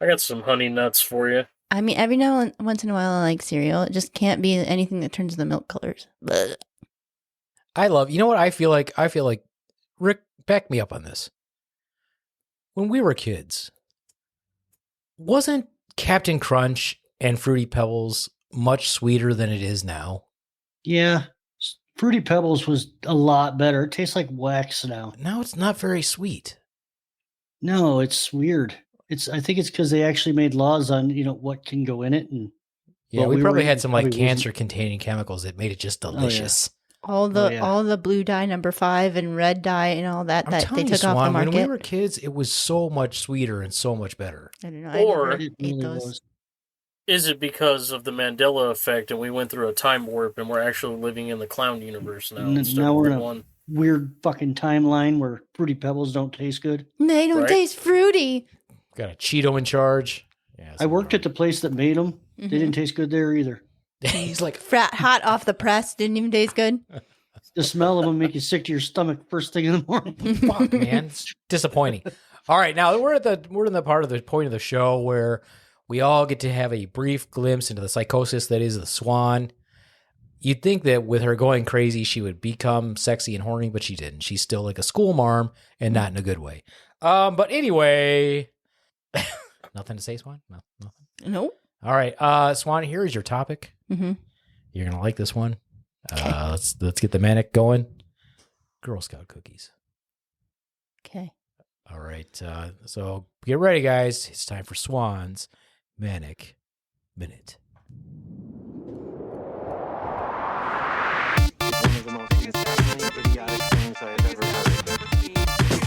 I got some honey nuts for you. I mean, every now and once in a while I like cereal. It just can't be anything that turns the milk colors. Blech. I love. You know what I feel like? I feel like Rick, back me up on this. When we were kids, wasn't Captain Crunch and Fruity Pebbles much sweeter than it is now? Yeah. Fruity Pebbles was a lot better. It tastes like wax now. Now it's not very sweet. No, it's weird. I think it's because they actually made laws on, what can go in it. And Yeah, Well, we we probably were- had some like probably wasn't- cancer-containing chemicals that made it just yeah. delicious. All the yeah. all the blue dye number 5 and red dye and all that I'm that telling they you, took off the Swan, market. when we were kids, it was so much sweeter and so much better. I don't know. I Or- never it ate really those. was. Is it because of the Mandela effect and we went through a time warp and we're actually living in the clown universe now instead Now of we're the in a one? weird fucking timeline where Fruity Pebbles don't taste good. They don't Right? taste fruity. Got a Cheeto in charge. Yeah, I worked at the place that made them. Mhm. They didn't taste good there either. He's like, Frat hot off the press didn't even taste good. The smell of them make you sick to your stomach first thing in the morning. fuck, man. It's disappointing. All right, now we're in the part of the point of the show where we all get to have a brief glimpse into the psychosis that is the Swan. You'd think that with her going crazy, she would become sexy and horny, but she didn't. She's still like a school marm and not in a good way. But anyway, nothing to say, Swan? No, nothing. Nope. All right, Swan, here is your topic. Mm-hmm. You're gonna like this one. Let's get the manic going. Girl Scout cookies. Okay. All right, so get ready, guys. It's time for Swan's Manic Minute. One of the most insanely idiotic things I have ever heard.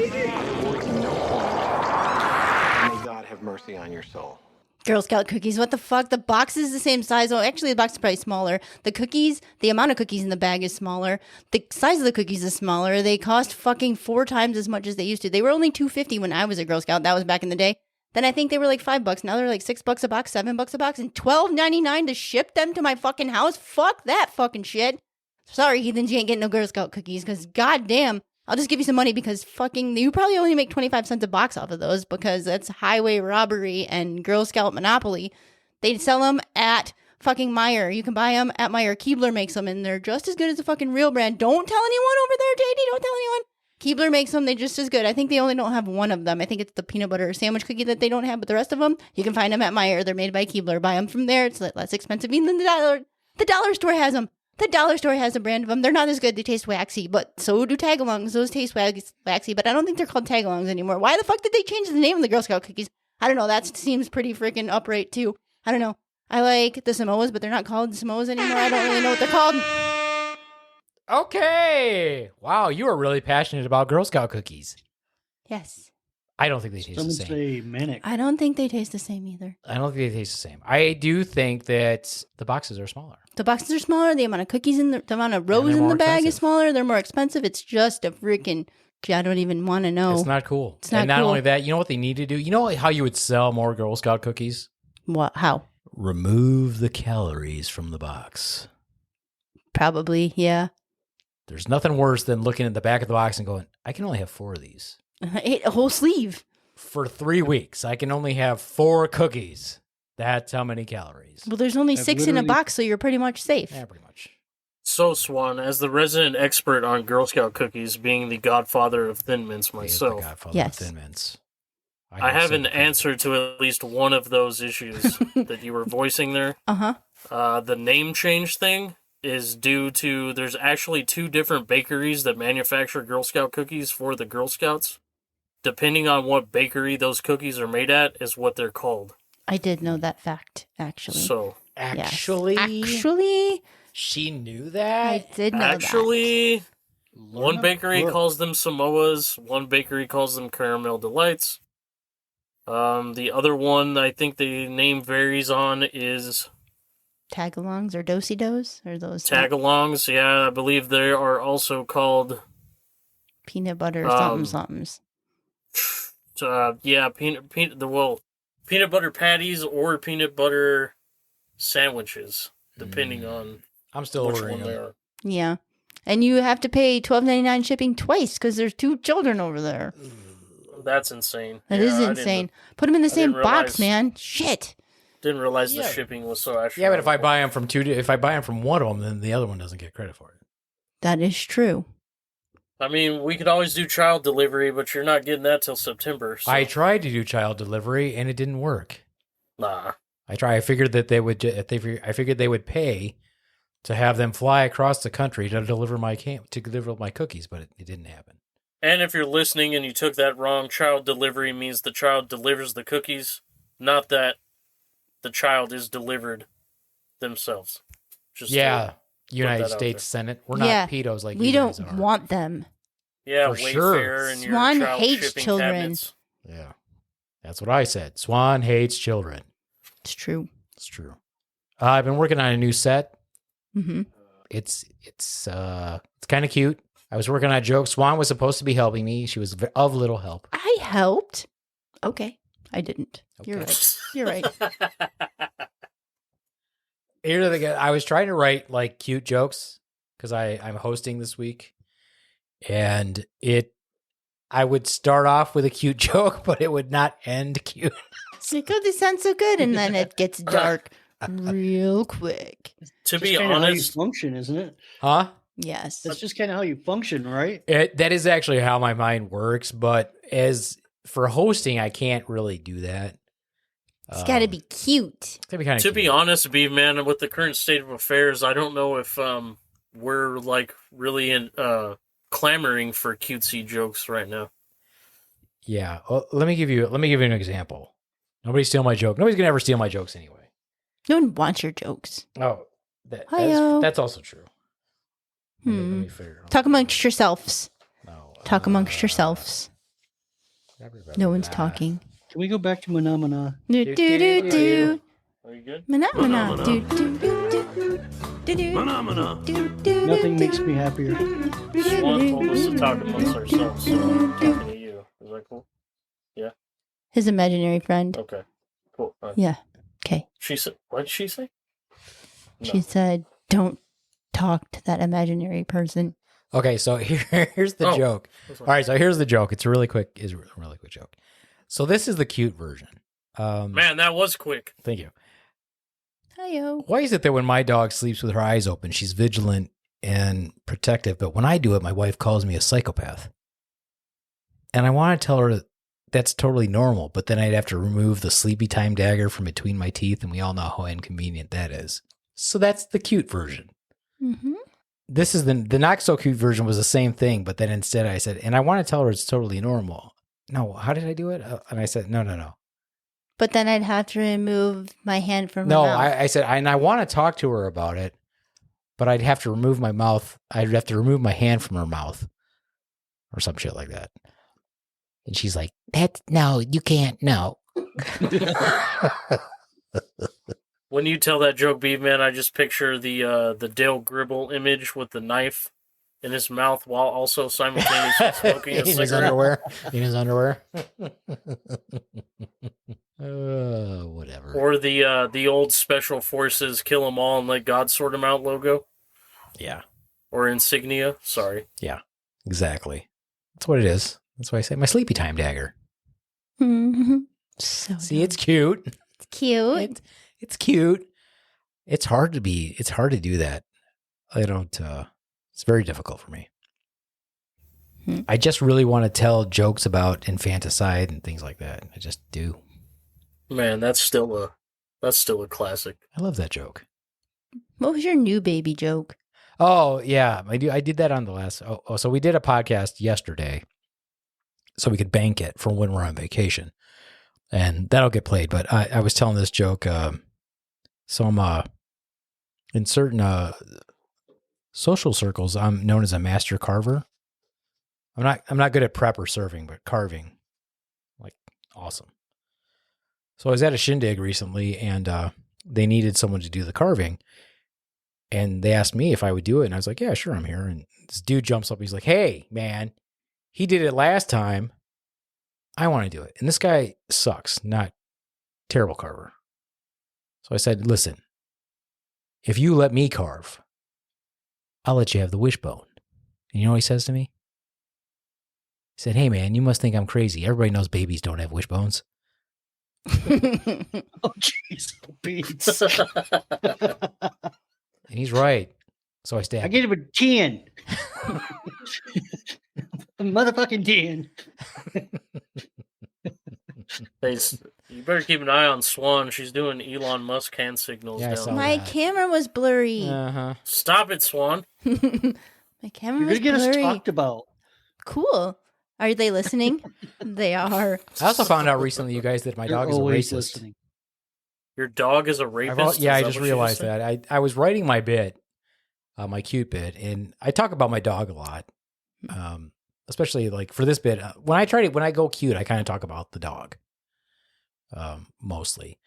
Towards no point. May God have mercy on your soul. Girl Scout cookies, what the fuck? The box is the same size. Oh, actually, the box is probably smaller. The cookies, the amount of cookies in the bag is smaller. The size of the cookies is smaller. They cost fucking 4 times as much as they used to. They were only $2.50 when I was a Girl Scout. That was back in the day. Then I think they were like $5. Now they're like $6 a box, $7 a box, and $12.99 to ship them to my fucking house. Fuck that fucking shit. Sorry, heathens, you ain't getting no Girl Scout cookies, because goddamn, I'll just give you some money because fucking you probably only make 25 cents a box off of those because that's highway robbery and Girl Scout monopoly. They sell them at fucking Meijer. You can buy them at Meijer. Keebler makes them, and they're just as good as the fucking real brand. Don't tell anyone over there, JD. Don't tell anyone. Keebler makes them. They're just as good. I think they only don't have one of them. I think it's the peanut butter sandwich cookie that they don't have, but the rest of them, you can find them at Meijer. They're made by Keebler. Buy them from there. It's less expensive even than the dollar store has them. The dollar store has a brand of them. They're not as good. They taste waxy, but so do tagalongs. Those taste waxy, but I don't think they're called tagalongs anymore. Why the fuck did they change the name of the Girl Scout cookies? I don't know. That seems pretty freaking upright, too. I don't know. I like the Samoas, but they're not called Samoas anymore. I don't really know what they're called. Okay. Wow, you are really passionate about Girl Scout cookies. Yes. I don't think they taste Some the would same. say manic. I don't think they taste the same either. I don't think they taste the same. I do think that the boxes are smaller. The boxes are smaller. The amount of cookies in the amount of rows they're in more the bag is expensive. smaller. They're more expensive. It's just a freaking. I don't even want to know. It's not cool. It's not and not cool. only that, you know what they need to do? You know how you would sell more Girl Scout cookies? What? How? Remove the calories from the box. Probably, yeah. There's nothing worse than looking at the back of the box and going, I can only have 4 of these. Ate a whole sleeve. For 3 weeks, I can only have 4 cookies. That's how many calories. Well, there's only I've 6 in a literally- box, so you're pretty much safe. Yeah, pretty much. So, Swan, as the resident expert on Girl Scout cookies, being the godfather of Thin Mints He is the myself, godfather Yes. of Thin Mints. I have an said- answer to at least one of those issues that you were voicing there. Uh-huh. The name change thing is due to there's actually 2 different bakeries that manufacture Girl Scout cookies for the Girl Scouts. Depending on what bakery those cookies are made at is what they're called. I did know that fact, actually. So, Yes. Actually, she knew I that. did know actually, one Learn bakery work. calls them Samoas, one bakery calls them Caramel Delights. The other one I think the name varies on is that. Tagalongs or do-si-dos? Or those Tagalongs. Yeah, I believe they are also called peanut butter Um, somethings. peanut butter patties or peanut butter sandwiches, depending on I'm still which ordering one they them. are. Yeah. And you have to pay $12.99 shipping twice because there's 2 children over there. That's insane. That Yeah, is I didn't- insane. Put them in the I same didn't box, realize- man. Shit. Didn't realize the Yeah. shipping was so actually. Yeah, but if I buy them from one of them, then the other one doesn't get credit for it. That is true. I mean, we could always do child delivery, but you're not getting that till September. So. I tried to do child delivery and it didn't work. Nah. I figured that they would. I figured they would pay to have them fly across the country to deliver my cookies, but it didn't happen. And if you're listening and you took that wrong, child delivery means the child delivers the cookies, not that the child is delivered themselves. Just Yeah, United that out States Senate. We're Yeah, not pedos like we you don't guys are. want them. Yeah, For sure. Wayfair and your Swan child hates shipping children. cabinets. Yeah, that's what I said. Swan hates children. It's true. It's true. I've been working on a new set. Mm-hmm. It's kind of cute. I was working on a joke. Swan was supposed to be helping me. She was of little help. I helped. Okay. I didn't. You're Okay. right. You're right. Here's the thing. I was trying to write like cute jokes because I'm hosting this week, and I would start off with a cute joke, but it would not end cute. Because it sounds so good, and then it gets dark real quick. To Just be kinda how you honest, function, isn't it? Huh? Yes. That's just kind of how you function, right? That is actually how my mind works, but as for hosting, I can't really do that. It's got to be cute. to be honest, Beef Man, with the current state of affairs, I don't know if we're like really in clamoring for cutesy jokes right now. Yeah. Well, let me give you an example. Nobody steal my joke. Nobody's gonna ever steal my jokes anyway. No one wants your jokes. Oh, Hi-yo. that's also true. Let Hmm. me figure it out. Talk amongst yourselves. No, Talk amongst yourselves. No one's talking. Can we go back to Manamana? Do do do do. Are you good? Phenomena. Do do do do. Do do. Phenomena. Do do. Nothing makes me happier. Swan told us to talk amongst ourselves, so I'm talking to you. Is that cool? His imaginary friend. Okay. Cool. Yeah. Okay. She said, what did she say? No. She said, "Don't talk to that imaginary person." Okay, so here's the joke. All right, so here's the joke. It's a really quick joke. So this is the cute version. Man, that was quick. Thank you. Hiyo. Why is it that when my dog sleeps with her eyes open, she's vigilant and protective, but when I do it, my wife calls me a psychopath? And I want to tell her that's totally normal, but then I'd have to remove the sleepy time dagger from between my teeth, and we all know how inconvenient that is. So that's the cute version. Mm-hmm. This is the not so cute version was the same thing, but then instead I said, and I want to tell her it's totally normal. No, how did I do it? And I said, no. But then I'd have to remove my hand from her No, mouth. I said, and I want to talk to her about it, but I'd have to remove my mouth. I'd have to remove my hand from her mouth or some shit like that. And she's like, no, you can't. No. When you tell that joke, Beef Man, I just picture the Dale Gribble image with the knife in his mouth while also simultaneously smoking a In his cigarette. underwear. In his underwear. Whatever. Or the old Special Forces kill 'em all and let God sort 'em out logo. Yeah. Or insignia. Sorry. Yeah. Exactly. That's what it is. That's why I say my sleepy time dagger. Mm-hmm. So See, it's cute. it's cute. It's cute. It's hard to do that. I don't, it's very difficult for me. I just really want to tell jokes about infanticide and things like that. I just do. Man, that's still a classic. I love that joke. What was your new baby joke? Oh, yeah. I did that on the last. So we did a podcast yesterday so we could bank it for when we're on vacation. And that'll get played. But I was telling this joke. So I'm in certain social circles, I'm known as a master carver. I'm not good at prep or serving, but carving, like, awesome. So I was at a shindig recently, and they needed someone to do the carving, and they asked me if I would do it, and I was like, yeah, sure, I'm here. And this dude jumps up, he's like, hey, man, he did it last time. I want to do it. And this guy sucks, not terrible carver. So I said, listen, if you let me carve, I'll let you have the wishbone. And you know what he says to me? He said, hey, man, you must think I'm crazy. Everybody knows babies don't have wishbones. Oh, jeez, Pete. And he's right. So I stabbed I gave him a 10. A motherfucking 10. You better keep an eye on Swan. She's doing Elon Musk hand signals Yeah, I now. saw My that. camera was blurry. Uh-huh. Stop it, Swan. My camera You're was going to get us blurry. talked about. Cool. Are they listening? They are. I also found out recently, you guys, that my dog You're is a always racist. listening. Your dog is a rapist? Yeah, Is I that just what you realized said? that. I was writing my bit, my cute bit, and I talk about my dog a lot, especially like for this bit. When I go cute, I kind of talk about the dog, mostly.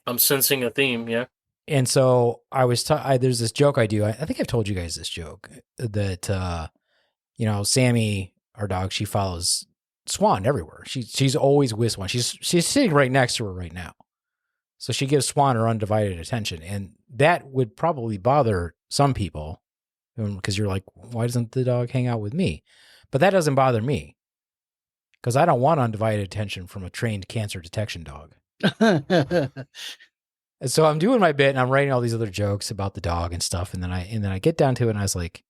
I'm sensing a theme, yeah. And so I was, there's this joke I do. I think I've told you guys this joke that, Sammy, our dog, she follows Swan everywhere. She's always with Swan. She's sitting right next to her right now. So she gives Swan her undivided attention. And that would probably bother some people because you're like, why doesn't the dog hang out with me? But that doesn't bother me because I don't want undivided attention from a trained cancer detection dog. And so I'm doing my bit and I'm writing all these other jokes about the dog and stuff. And then I get down to it and I was like,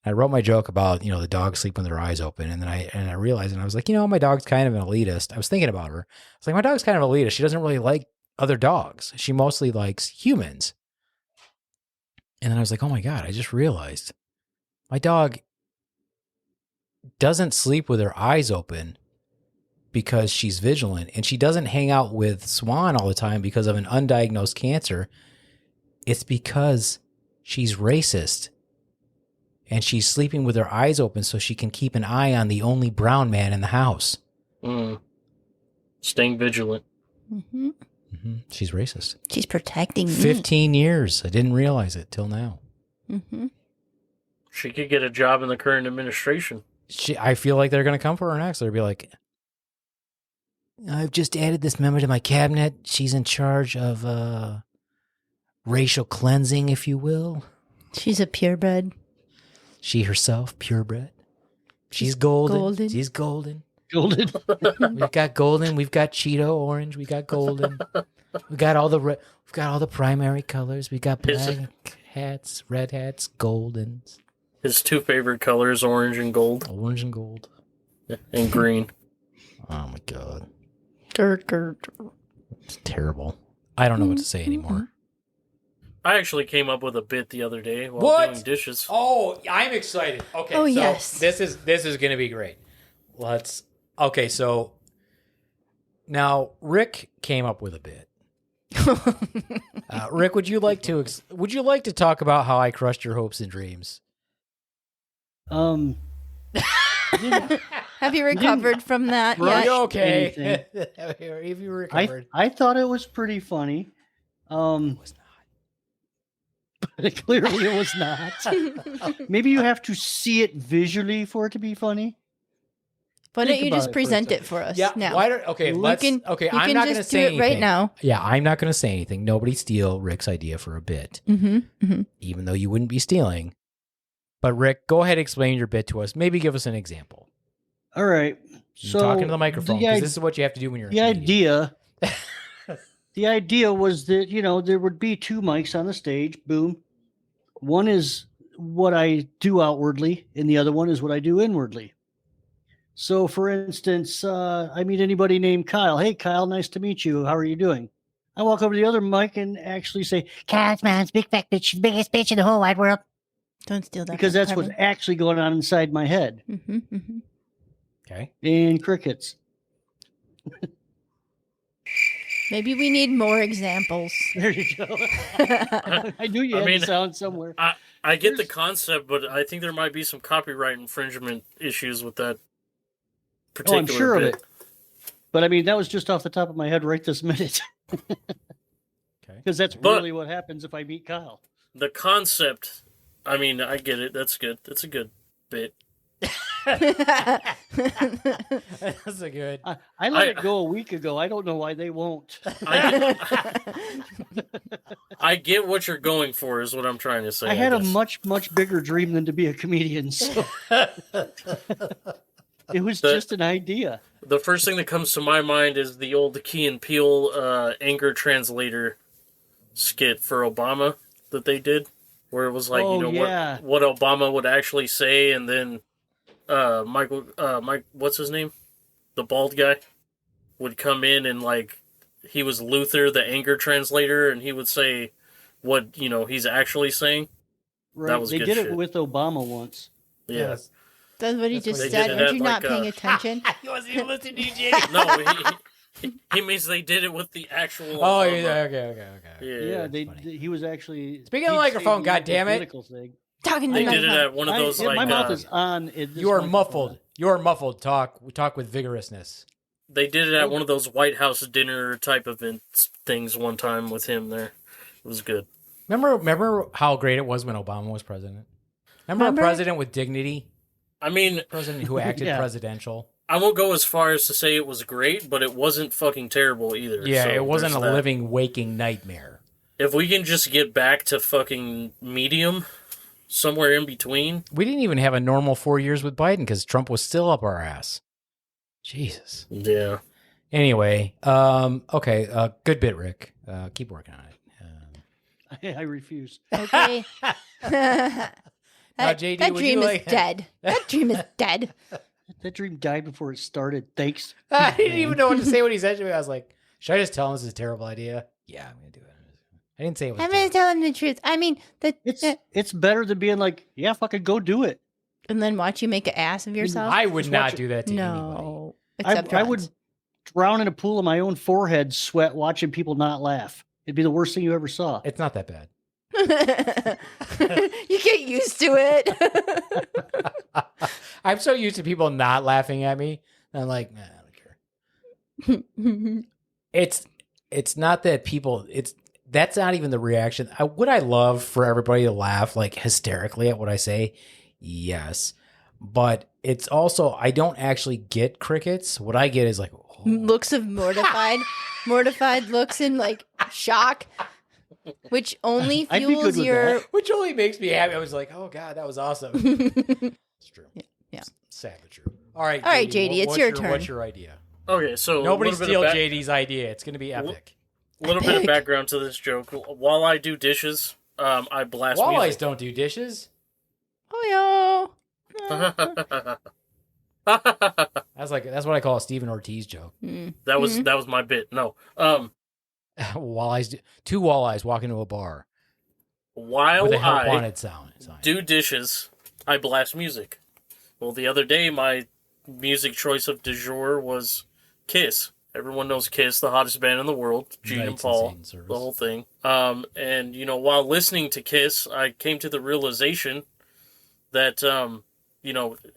I wrote my joke about, the dog sleep with their eyes open. And then I realized, and I was like, my dog's kind of an elitist. I was thinking about her. I was like, my dog's kind of an elitist. She doesn't really like other dogs. She mostly likes humans. And then I was like, oh my God, I just realized my dog doesn't sleep with her eyes open because she's vigilant, and she doesn't hang out with Swan all the time because of an undiagnosed cancer. It's because she's racist and she's sleeping with her eyes open so she can keep an eye on the only brown man in the house. Staying vigilant. Mm-hmm. She's racist. She's protecting me. 15 years. I didn't realize it till now. Mm-hmm. She could get a job in the current administration. I feel like they're going to come for her next. They'll be like, I've just added this member to my cabinet. She's in charge of racial cleansing, if you will. She's a purebred. She herself, purebred. She's golden. She's golden. Golden. We've got golden. We've got Cheeto orange. We got golden. We got all the primary colors. We got black hats, red hats, goldens. His two favorite colors, orange and gold. Orange and gold. And green. Oh my god. Grr. It's terrible. I don't know what to say anymore. I actually came up with a bit the other day while doing dishes. Oh, I'm excited. Okay. Oh, so yes. This is going to be great. Okay, so now Rick came up with a bit. Rick, would you like to talk about how I crushed your hopes and dreams? Have you recovered from that Are yet? you okay? anything. Have you recovered? I thought it was pretty funny. It was not. But clearly it was not. Maybe you have to see it visually for it to be funny. Why don't you about just it for a present it second. for us Yeah. now? Why don't? Okay. You Let's. can- Okay. you I'm can not going to just say do it anything right now. Yeah. I'm not going to say anything. Nobody steal Rick's idea for a bit, Mm-hmm. even though you wouldn't be stealing. But Rick, go ahead and explain your bit to us. Maybe give us an example. All right. You So talk into the microphone the because this is what you have to do when you're. The a comedian. the idea was that, there would be two mics on the stage. Boom. One is what I do outwardly, and the other one is what I do inwardly. So, for instance, I meet anybody named Kyle. Hey, Kyle, nice to meet you. How are you doing? I walk over to the other mic and actually say, Kyle's man's big fat bitch, biggest bitch in the whole wide world. Don't steal that. because that's what's actually going on inside my head. Mm-hmm, mm-hmm. Okay. And crickets. Maybe we need more examples. There you go. I knew you had to sound somewhere. I get the concept, but I think there might be some copyright infringement issues with that particular I'm sure bit. of it. But I mean, that was just off the top of my head right this minute. Okay. Because that's really what happens if I meet Kyle. The concept, I mean, I get it. That's good. That's a good bit. That's a good. I let it go a week ago. I don't know why they won't. I get what you're going for, is what I'm trying to say. I had a guess. much bigger dream than to be a comedian. So it was just an idea. The first thing that comes to my mind is the old Key and Peele anger translator skit for Obama that they did, where it was like, what Obama would actually say, and then Mike, what's his name? The bald guy would come in and like, he was Luther, the anger translator, and he would say what, he's actually saying. Right. That was they good did shit. it with Obama once. Yeah. That's what he just they said. did it Are at, you not like, paying attention? He wasn't even listening to you, Jay. No, he means they did it with the actual. Oh, Obama. yeah, okay. Yeah. He was actually Speaking of the microphone, goddammit. political thing. Talking to They my did it phone. at one of those my mouth is on. You are muffled. You are muffled. Talk with vigorousness. They did it at one of those White House dinner type events things one time with him there. It was good. Remember how great it was when Obama was president? Remember a president with dignity? I mean, president who acted presidential. I won't go as far as to say it was great, but it wasn't fucking terrible either. Yeah, so it wasn't a there's that. living, waking nightmare. If we can just get back to fucking medium, somewhere in between. We didn't even have a normal 4 years with Biden because Trump was still up our ass. Jesus. Yeah. Anyway, okay, good bit, Rick. Keep working on it. I refuse. Okay. JD, that would dream you is dead. That dream is dead. That dream died before it started. Thanks. I didn't even know what to say when he said to me. I was like, should I just tell him this is a terrible idea? Yeah, I'm going to do it. I didn't say it was I'm going to tell him the truth. I mean, It's better than being like, yeah, fucking go do it. and then watch you make an ass of yourself. I would Just not watch it. do that to anybody. No. Except I would drown in a pool of my own forehead sweat watching people not laugh. It'd be the worst thing you ever saw. It's not that bad. You get used to it. I'm so used to people not laughing at me. I'm like, nah, I don't care. It's not that people. That's not even the reaction. Would I love for everybody to laugh like hysterically at what I say? Yes, but it's also I don't actually get crickets. What I get is like Looks of mortified looks in like shock, which only I'd be good fuels with your. that. which only makes me happy. I was like, oh god, that was awesome. It's true. Yeah. It's sadly true. All right, JD, it's what's your turn. What's your idea? Okay, so Nobody a little steal bit of JD's idea. It's going to be epic. little bit of background to this joke. While I do dishes, I blast Walleyes music. don't do dishes. Oh That's what I call a Stephen Ortiz joke. yeah. that was my bit. No, Walleyes, two walleyes walk into a bar while with a help I wanted sign. do dishes, I blast music. Well, the other day, my music choice of du jour was Kiss. Everyone knows Kiss, the hottest band in the world. Gene and Knights Paul, Satan's service. the whole thing. And while listening to Kiss, I came to the realization that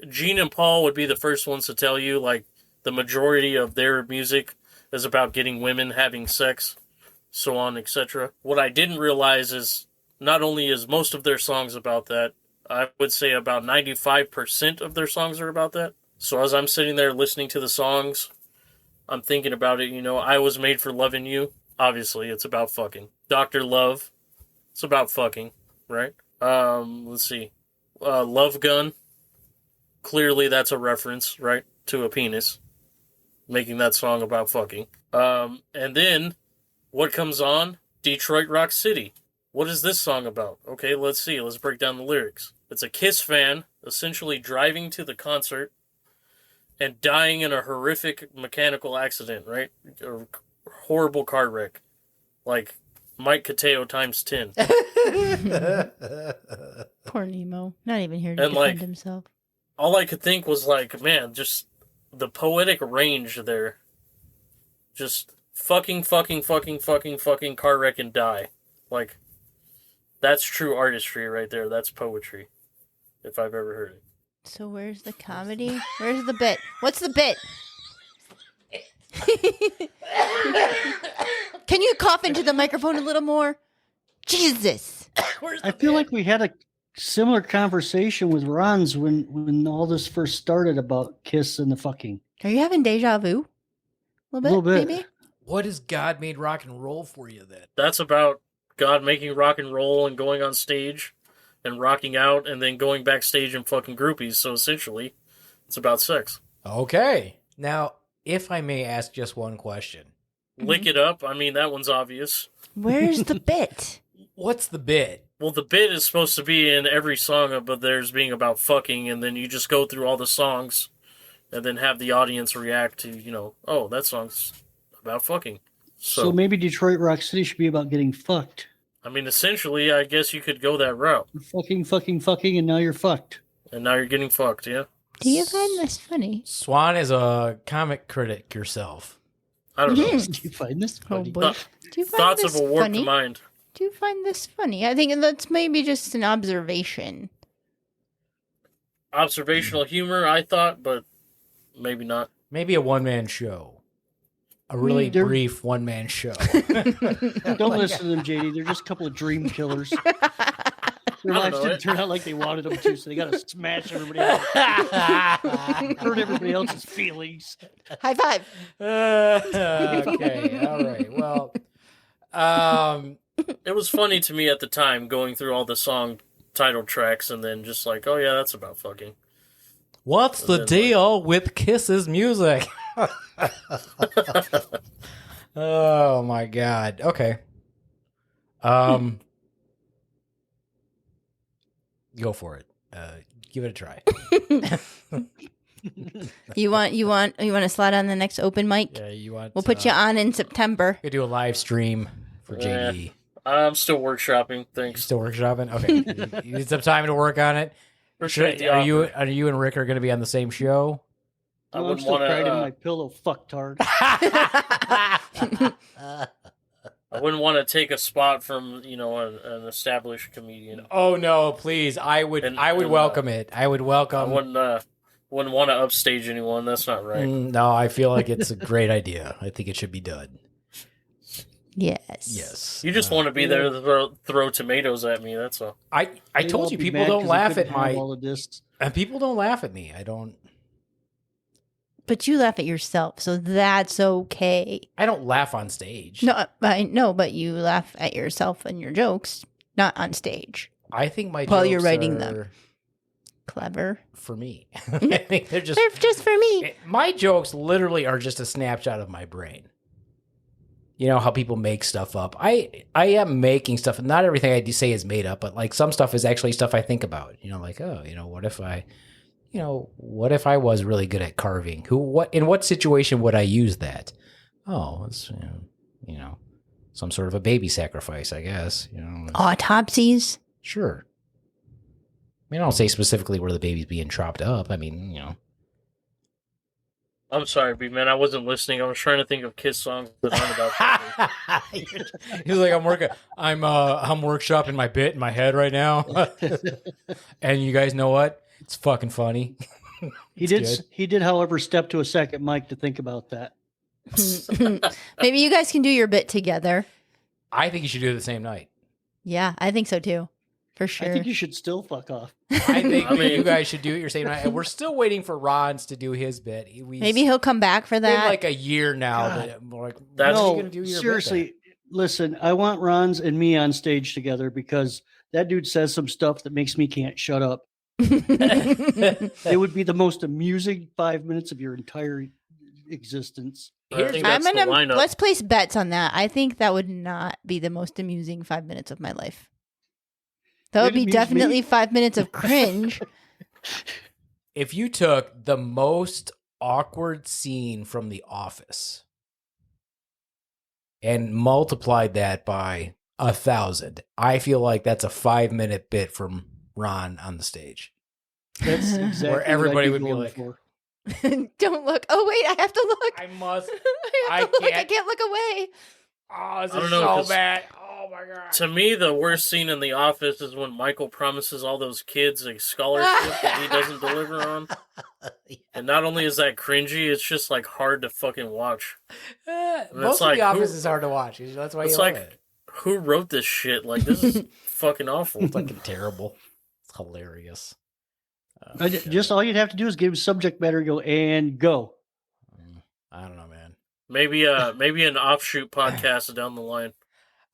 Gene and Paul would be the first ones to tell you like the majority of their music is about getting women, having sex, so on, etc. What I didn't realize is not only is most of their songs about that, I would say about 95% of their songs are about that. So as I'm sitting there listening to the songs, I'm thinking about it, I Was Made for Loving You. Obviously, it's about fucking. Dr. Love, it's about fucking, right? Let's see. Love Gun, clearly that's a reference, right, to a penis. Making that song about fucking. And then, what comes on? Detroit Rock City. What is this song about? Okay, let's see. Let's break down the lyrics. It's a Kiss fan essentially driving to the concert and dying in a horrific mechanical accident, right? A horrible car wreck. Like Mike Cateo times 10. Poor Nemo. Not even here to And, defend himself. All I could think was like, man, just the poetic range there. Just fucking car wreck and die. Like, that's true artistry right there. That's poetry. If I've ever heard it. So where's the comedy? Where's the bit? What's the bit? Can you cough into the microphone a little more? Jesus. I feel like we had a similar conversation with Ron's when all this first started about Kiss and the fucking. Are you having deja vu? A Little bit. maybe? What has God made rock and roll for you then? That's about God making rock and roll and going on stage and rocking out and then going backstage and fucking groupies. So essentially, it's about sex. Okay. Now, if I may ask just one question. Lick it up. I mean, that one's obvious. Where's the bit? What's the bit? Well, the bit is supposed to be in every song of theirs being about fucking, and then you just go through all the songs and then have the audience react to, oh, that song's about fucking. So maybe Detroit Rock City should be about getting fucked. I mean, essentially, I guess you could go that route. Fucking, and now you're fucked. And now you're getting fucked, yeah? Do you find this funny? Swan is a comic critic yourself. I don't know. Do you find this Oh funny? boy. Do you find Thoughts this of a warped funny? mind. Do you find this funny? I think that's maybe just an observation. Observational humor, I thought, but maybe not. Maybe a one-man show. A really They're- brief one-man show. Don't listen to them, JD. They're just a couple of dream killers. Their I lives don't know. didn't turn out like they wanted them to, so they got to smash everybody else. Hurt everybody else's feelings. High five. Okay, all right. Well, It was funny to me at the time going through all the song title tracks and then just like, oh yeah, that's about fucking. what's the deal with Kiss's music? Oh my god. Okay. Go for it. Give it a try. You want to slide on the next open mic? Yeah, you want? We'll put you on in September. We could do a live stream for JD. I'm still workshopping. You Thanks. still workshopping? Okay. You need some time to work on it. Appreciate the Are offer. you and Rick are going to be on the same show? I I'm wouldn't still want crying in my to. pillow, fucktard. I wouldn't want to take a spot from an established comedian. Oh no, please! I would And- welcome it. I would I welcome. wouldn't Wouldn't want to upstage anyone. That's not right. No, I feel like it's a great idea. I think it should be done. Yes. Yes. You just want to be there to throw tomatoes at me. That's all. I They'd told all you be people mad don't 'cause they laugh couldn't at have my all the discs. and people don't laugh at me. I don't But you laugh at yourself, so that's okay. I don't laugh on stage. No, I know, but you laugh at yourself and your jokes, not on stage. I think my While jokes you're writing are them. Clever. for me. I think they're They're just for me. my jokes literally are just a snapshot of my brain. You know how people make stuff up. I am making stuff, and not everything I do say is made up, but like some stuff is actually stuff I think about. You know, like, oh, what if I was really good at carving? In what situation would I use that? Oh, it's some sort of a baby sacrifice, I guess. Autopsies. Sure. I mean, I don't say specifically where the baby's being chopped up. I mean, I'm sorry, B-Man. I wasn't listening. I was trying to think of Kiss songs that aren't about something. He's like, I'm workshopping my bit in my head right now. And you guys know what? It's fucking funny. He did, however, step to a second mic to think about that. Maybe you guys can do your bit together. I think you should do it the same night. Yeah, I think so too. For sure. I think you should still fuck off. I think you guys should do it your same night. And we're still waiting for Ron's to do his bit. Maybe he'll come back for It's been that. like a year now. That we're like, That's- when are you No, gonna do your bit seriously, listen, I want Ron's and me on stage together because that dude says some stuff that makes me can't shut up. It would be the most amusing 5 minutes of your entire existence. I think I'm that's the gonna lineup. let's place bets on that. I think that would not be the most amusing 5 minutes of my life. That would It be amused definitely me. 5 minutes of cringe. If you took the most awkward scene from The Office and multiplied that by 1,000, I feel like that's a 5-minute bit from Ron on the stage. That's exactly Where everybody what I'd be would be going like- for. Don't look. Oh wait, I have to look. I must. I have to look. I can't look away. Oh, this I don't is know, so 'cause bad. Oh my god. To me, the worst scene in The Office is when Michael promises all those kids a scholarship that he doesn't deliver on. And not only is that cringy, it's just like hard to fucking watch. Most of like, The Office who- is hard to watch. That's why you It's love like- it. Who wrote this shit? Like, this is fucking awful. It's fucking terrible. It's hilarious. Just all you'd have to do is give subject matter, go and go. I don't know, man. Maybe an offshoot podcast down the line.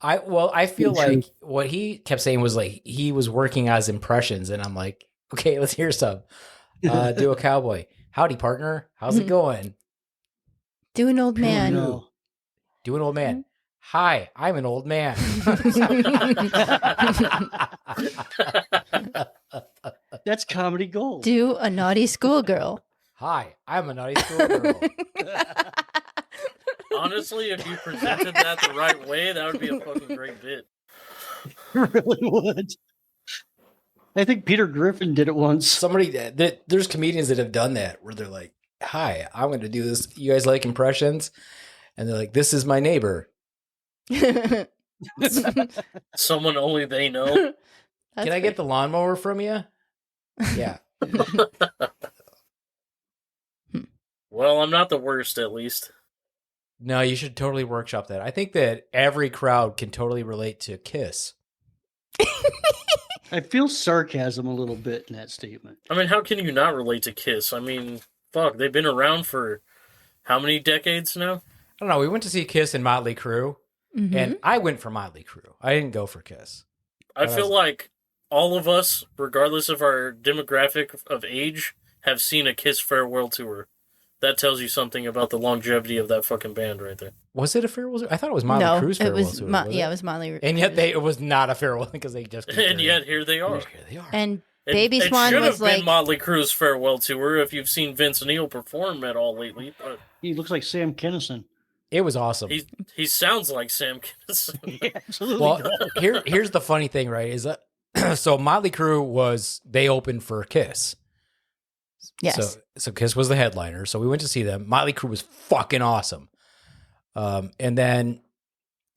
I feel True. like what he kept saying was like he was working as impressions, and I'm like, okay, let's hear some. Do a cowboy. Howdy, partner. How's it going? Do an old man. No. Do an old man. Hi, I'm an old man. That's comedy gold. Do a naughty schoolgirl. Hi, I'm a naughty schoolgirl. Honestly, if you presented that the right way, that would be a fucking great bit. really would. I think Peter Griffin did it once. There's comedians that have done that where they're like, hi, I'm going to do this. You guys like impressions? And they're like, this is my neighbor. Someone only they know. Can I get the lawnmower from you? Yeah. Well, I'm not the worst, at least. No, you should totally workshop that. I think that every crowd can totally relate to Kiss. I feel sarcasm a little bit in that statement. I mean, how can you not relate to Kiss? I mean, fuck, they've been around for how many decades now? I don't know. We went to see Kiss and Motley Crue, and I went for Motley Crue. I didn't go for Kiss. I feel like all of us, regardless of our demographic of age, have seen a Kiss farewell tour. That tells you something about the longevity of that fucking band right there. Was it a farewell tour? I thought it was Motley No, Crue's it farewell was tour. it was Motley. And yet it was not a farewell because they just And yet, here they are. Here they are. And It- Baby it Swan should was have been like, Motley Crue's farewell tour if you've seen Vince Neil perform at all lately. But He looks like Sam Kinison. It was awesome. he sounds like Sam Kinison. He absolutely Well, does. here's the funny thing, right? Is that so Motley Crue they opened for Kiss. yes. So Kiss was the headliner. So we went to see them. Motley Crue was fucking awesome. And then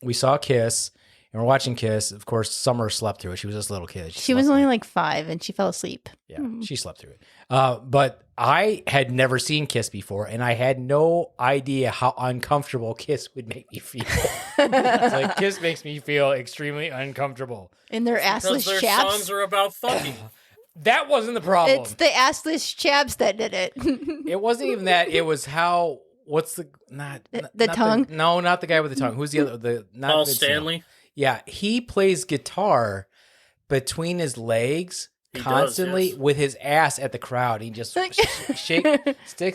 we saw Kiss, And we're watching Kiss. Of course, Summer slept through it. She was just a little kid. She was only like 5 and she fell asleep. Yeah, she slept through it. But I had never seen Kiss before, and I had no idea how uncomfortable Kiss would make me feel. It's like Kiss makes me feel extremely uncomfortable. In their Because assless their chaps. songs are about fucking. That wasn't the problem. It's the assless chaps that did it. It wasn't even that. It was how. What's the The tongue? No, not the guy with the tongue. Who's the other? Not Paul Vince Stanley. Neil. Yeah, he plays guitar between his legs He constantly does, yes. with his ass at the crowd. He just sticks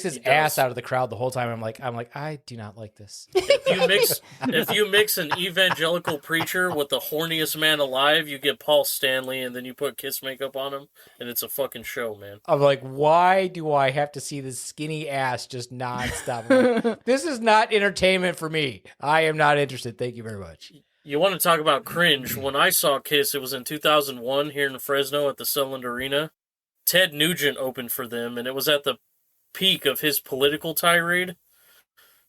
his He ass does. out of the crowd the whole time. I'm like, I do not like this. If you mix an evangelical preacher with the horniest man alive, you get Paul Stanley, and then you put Kiss makeup on him, and it's a fucking show, man. I'm like, why do I have to see this skinny ass just nonstop? I'm like, this is not entertainment for me. I am not interested. Thank you very much. You want to talk about cringe? When I saw Kiss, it was in 2001 here in Fresno at the Sunland Arena. Ted Nugent opened for them, and it was at the peak of his political tirade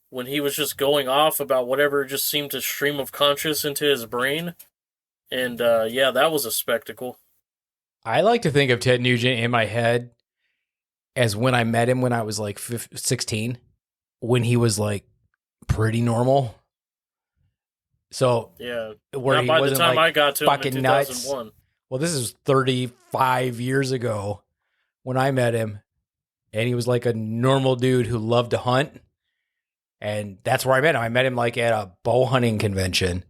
when he was just going off about whatever just seemed to stream of conscious into his brain. And yeah, that was a spectacle. I like to think of Ted Nugent in my head as when I met him when I was like 16, when he was like pretty normal. So Yeah. where Not he by the wasn't time like I got to him in fucking nuts. 2001. Well, this is 35 years ago when I met him, and he was like a normal dude who loved to hunt. And that's where I met him. I met him like at a bow hunting convention.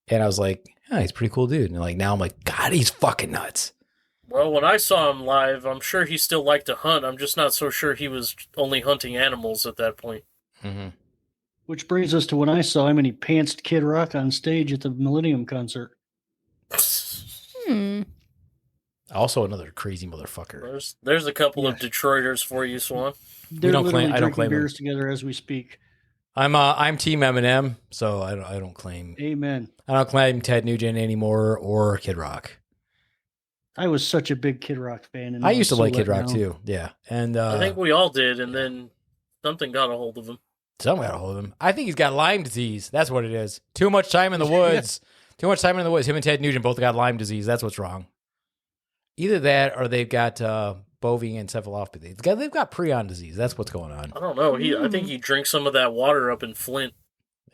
And I was like, oh, he's a pretty cool dude. And like now I'm like, God, he's fucking nuts. Well, when I saw him live, I'm sure he still liked to hunt. I'm just not so sure he was only hunting animals at that point. Mm-hmm. Which brings us to when I saw him and he pantsed Kid Rock on stage at the Millennium concert. Also another crazy motherfucker. There's a couple of Detroiters for you, Swan. They're don't literally claim- I don't drinking claim him. beers together as we speak. I'm Team Eminem, so I don't claim Amen. Ted Nugent anymore or Kid Rock. I was such a big Kid Rock fan. And I I'm used to so like Kid let Rock down. too. Yeah. And I think we all did, and then something got a hold of him. someone got a hold of him. I think he's got Lyme disease. That's what it is. Too much time in the woods. Too much time in the woods. Him and Ted Nugent both got Lyme disease. That's what's wrong. Either that or they've got bovine encephalopathy. They've got prion disease. That's what's going on. I don't know. I think he drinks some of that water up in Flint.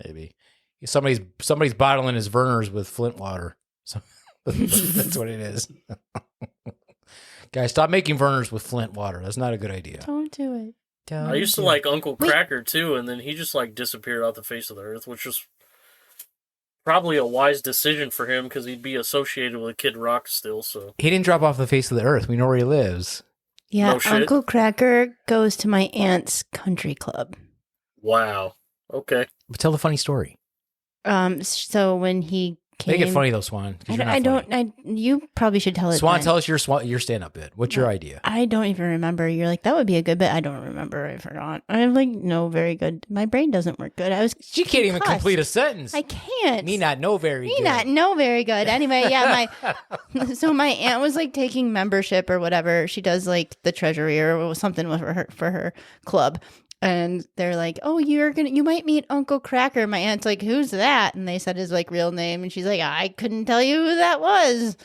Maybe somebody's bottling his Vernors with Flint water. So that's what it is. Guys, stop making Vernors with Flint water. That's not a good idea. Don't do it. I used to like Uncle Cracker too, and then he just like disappeared off the face of the earth, which was probably a wise decision for him because he'd be associated with Kid Rock still. So He didn't drop off the face of the earth. We know where he lives. Yeah, No shit. Uncle Cracker goes to my aunt's country club. wow. Okay. But tell the funny story. So when he came, Make it funny though, Swan. 'cause you're not I funny. don't. You probably should tell it. Swan, then. tell us your stand-up bit. What's your idea? I don't even remember. You're like, that would be a good bit. I don't remember. I forgot. I'm like, no, very good. My brain doesn't work good. I was. She can't even concussed. complete a sentence. I can't. Me not know very Me good. not know very good. Anyway, yeah, so my aunt was like taking membership or whatever. She does like the treasury or something with for her club. And they're like, "Oh, you might meet Uncle Cracker." My aunt's like, "Who's that?" And they said his like real name, and she's like, "I couldn't tell you who that was."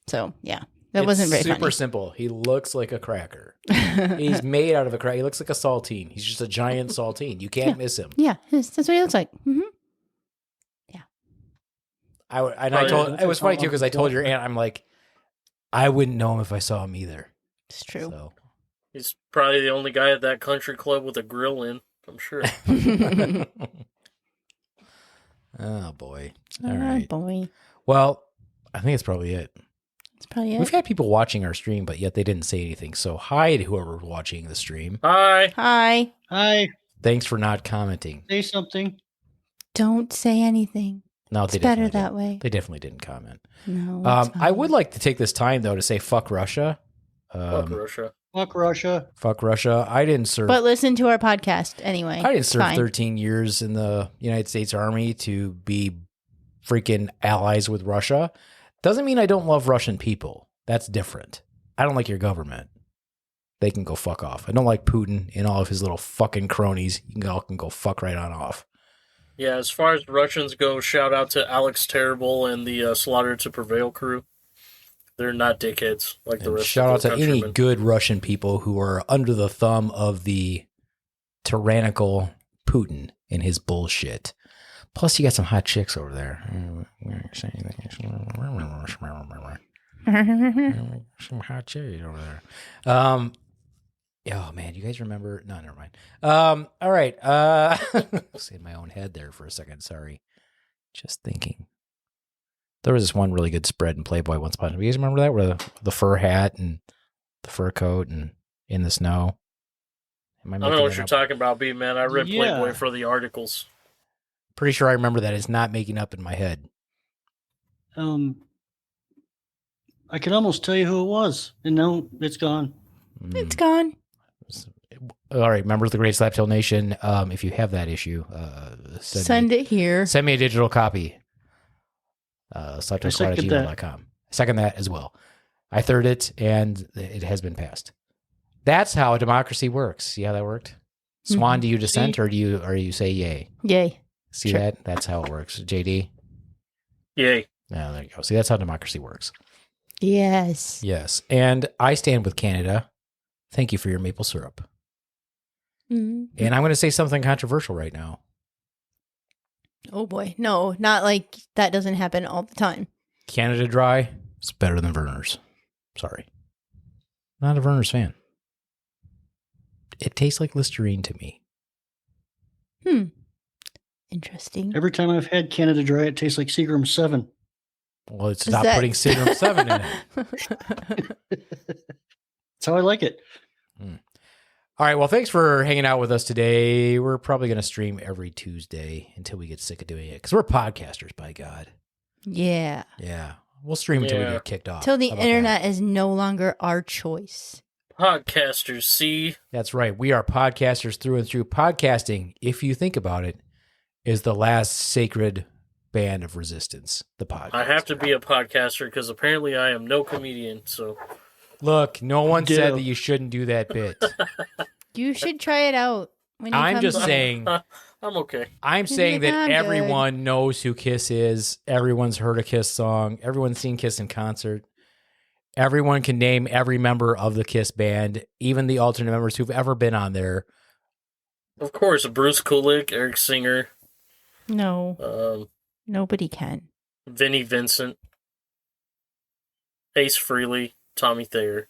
So yeah, that wasn't very super funny. simple. He looks like a cracker. He's made out of a cracker. He looks like a saltine. He's just a giant saltine. You can't miss him. Yeah, that's what he looks like. Mm-hmm. I told it was funny too because I told your aunt, I'm like, I wouldn't know him if I saw him either. It's true. So. He's probably the only guy at that country club with a grill in, I'm sure. Oh boy! Oh, All right. boy. Well, I think that's probably it. That's probably We've it. had people watching our stream, but yet they didn't say anything. So hi to whoever's watching the stream. Hi. Hi. Hi, Thanks for not commenting. say something. Don't say anything. No, they It's better definitely that didn't. way. They definitely didn't comment. No. it's I fine. would like to take this time though to say fuck Russia. Fuck Russia. Fuck Russia. Fuck Russia. I didn't serve. But listen to our podcast anyway. I didn't serve Fine. 13 years in the United States Army to be freaking allies with Russia. Doesn't mean I don't love Russian people. That's different. I don't like your government. They can go fuck off. I don't like Putin and all of his little fucking cronies. You can all can go fuck right on off. Yeah, as far as Russians go, shout out to Alex Terrible and the Slaughter to Prevail crew. They're not dickheads like the And rest shout of out the to any countrymen. good Russian people who are under the thumb of the tyrannical Putin and his bullshit. Plus, you got some hot chicks over there. Some hot chicks over there. Oh man, you guys remember? No, never mind. All right. I was in my own head there for a second. Sorry. Just thinking. There was this one really good spread in Playboy once upon a time. You guys remember that? Where the fur hat and the fur coat and in the snow? I don't know what you're talking about, B man. I read Yeah. Playboy for the articles. Pretty sure I remember that. It's not making up in my head. I can almost tell you who it was, and no, it's gone. It's gone. All right, members of the Great Slaptail Nation, if you have that issue, Send it here. Send me a digital copy. second slaptailsquad@gmail.com. Second that as well. I third it, and it has been passed. That's how a democracy works. See how that worked? Swan, do you dissent or do you say yay? Yay. See Sure. that? That's how it works. JD? Yay. Yeah, there you go. See, that's how democracy works. Yes. Yes. And I stand with Canada. Thank you for your maple syrup. Mm. And I'm going to say something controversial right now. Oh boy. No, not like that doesn't happen all the time. Canada Dry is better than Verner's. Sorry. Not a Verner's fan. It tastes like Listerine to me. Interesting. Every time I've had Canada Dry, it tastes like Seagram 7. Well, it's Is not that- putting Serum 7 in it. That's how I like it. All right. Well, thanks for hanging out with us today. We're probably going to stream every Tuesday until we get sick of doing it because we're podcasters, by God. Yeah. Yeah. We'll stream until we Yeah. get kicked off. Till the How about internet that? is no longer our choice. Podcasters, see? That's right. We are podcasters through and through. Podcasting, if you think about it, is the last sacred band of resistance. The podcast. I have to be a podcaster because apparently I am no comedian, so... Look, no one said Ditto. that you shouldn't do that bit. You should try it out. When you I'm come just here. saying. I'm okay. I'm saying that I'm good. everyone knows who Kiss is. Everyone's heard a Kiss song. Everyone's seen Kiss in concert. Everyone can name every member of the Kiss band, even the alternate members who've ever been on there. Of course, Bruce Kulick, Eric Singer, No, nobody can. Vinnie Vincent, Ace Frehley, Tommy Thayer.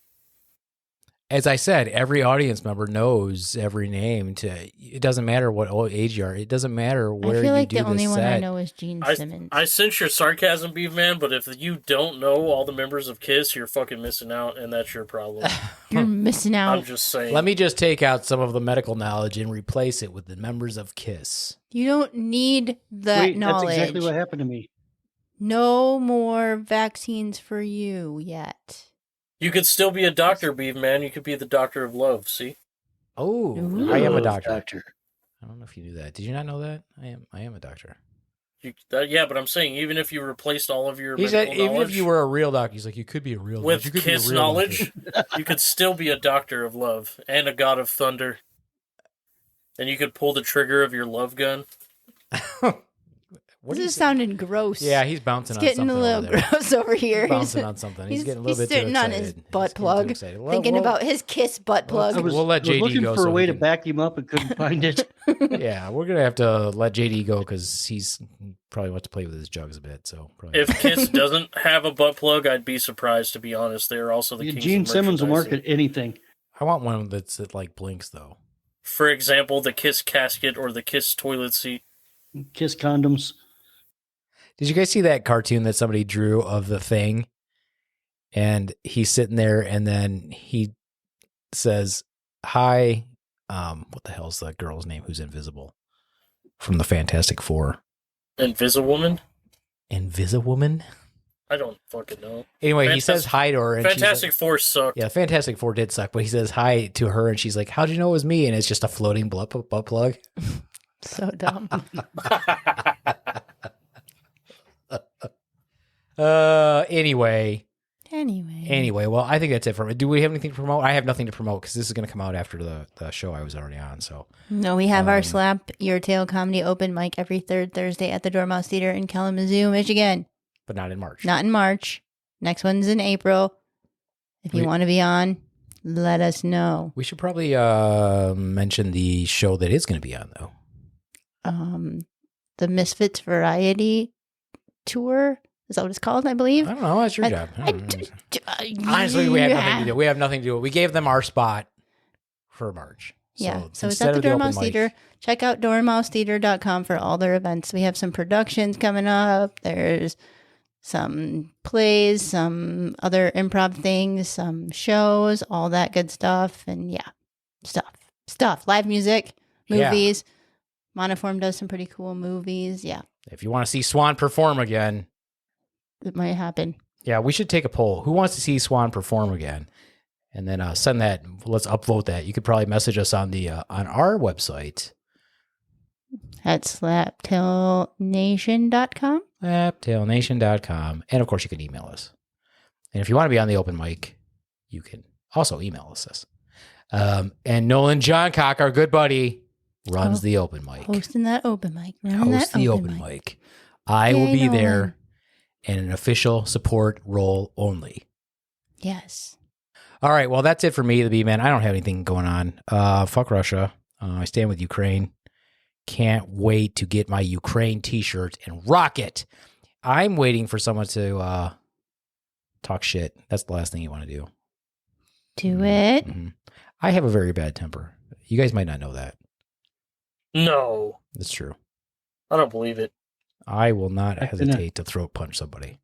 As I said, every audience member knows every name. It doesn't matter what age you are. It doesn't matter where I feel you like do the only the one set. I know is Gene Simmons. I sense your sarcasm, Beef Man, but if you don't know all the members of Kiss, you're fucking missing out, and that's your problem. You're missing out. I'm just saying. Let me just take out some of the medical knowledge and replace it with the members of Kiss. You don't need that Wait, knowledge. that's exactly what happened to me. No more vaccines for you yet. You could still be a doctor, Beef Man. You could be the doctor of love, see? Oh, Ooh. I am a Love doctor. I don't know if you knew that. Did you not know that? I am a doctor. Yeah, but I'm saying, even if you replaced all of your He said, medical even knowledge if you were a real doctor, he's like, you could be a real with doctor. You could be a Kiss real knowledge, you could still be a doctor of love and a god of thunder. And you could pull the trigger of your love gun. doctor. What This do you is say? sounding gross. Yeah, he's bouncing It's on getting something a little over there. gross over here. He's bouncing on something. He's getting a little bit too sitting excited. on his He's butt getting too plug, excited. Well, thinking well, about his kiss butt plug. I was, We'll let I was JD looking go for so a way he to can- back him up and couldn't find it. Yeah, we're gonna have to let JD go because he's probably wants to play with his jugs a bit. So probably. If Kiss doesn't have a butt plug, I'd be surprised, to be honest. They're also the kings Gene of Simmons will merchandising. market anything. I want one that like blinks though. For example, the Kiss casket or the Kiss toilet seat. Kiss condoms. Did you guys see that cartoon that somebody drew of the Thing? And he's sitting there, and then he says, "Hi, what the hell's that girl's name who's invisible from the Fantastic Four? Invisiwoman? Invisiwoman." I don't fucking know. Anyway, he Fantastic- says hi to her, and Fantastic she's Four sucked. like, yeah, Fantastic Four did suck, but he says hi to her, and she's like, "How'd you know it was me?" And it's just a floating butt plug. So dumb. Anyway, Anyway. Well, I think that's it for me. Do we have anything to promote? I have nothing to promote because this is going to come out after the show I was already on. So No, we have our Slap Your Tail comedy open mic every third Thursday at the Dormouse Theater in Kalamazoo, Michigan. but not in March. Not in March. Next one's in April. If you want to be on, let us know. We should probably mention the show that is going to be on, though. The Misfits Variety Tour. Is that what it's called, I believe? I don't know. That's your job. Honestly, we have nothing to do. We have nothing to do. We gave them our spot for March. So it's at the Dormouse Theater. Check out dormousetheater.com for all their events. We have some productions coming up. There's some plays, some other improv things, some shows, all that good stuff. And stuff. Live music, movies. Monoform does some pretty cool movies. Yeah. If you want to see Swan perform again, it might happen. Yeah, we should take a poll. Who wants to see Swan perform again? And then send that. Let's upvote that. You could probably message us on our website at slaptailnation.com. Slaptailnation.com. And of course, you can email us. And if you want to be on the open mic, you can also email us. And Nolan Johncock, our good buddy, runs the open mic. Hosting that open mic. Host the open mic. I will be there in an official support role only. Yes. All right. Well, that's it for me, the B-Man. I don't have anything going on. Fuck Russia. I stand with Ukraine. Can't wait to get my Ukraine t-shirt and rock it. I'm waiting for someone to talk shit. That's the last thing you want to do. Do it. Mm-hmm. I have a very bad temper. You guys might not know that. No. That's true. I don't believe it. I will not hesitate to throat punch somebody.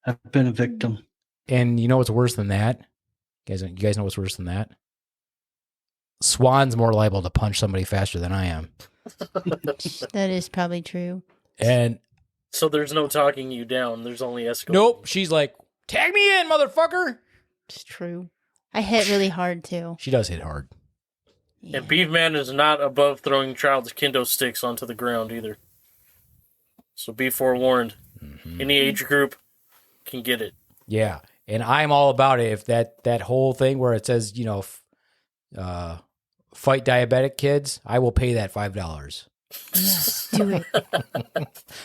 I've been a victim. And you know what's worse than that? You guys know what's worse than that? Swan's more liable to punch somebody faster than I am. That is probably true. And so there's no talking you down. There's only escalating. Nope. She's like, tag me in, motherfucker. It's true. I hit really hard, too. She does hit hard. Yeah. And Beefman is not above throwing child's kendo sticks onto the ground either. So be forewarned. Mm-hmm. Any age group can get it. Yeah. And I'm all about it. If that whole thing where it says, fight diabetic kids, I will pay that $5. Yes, do it.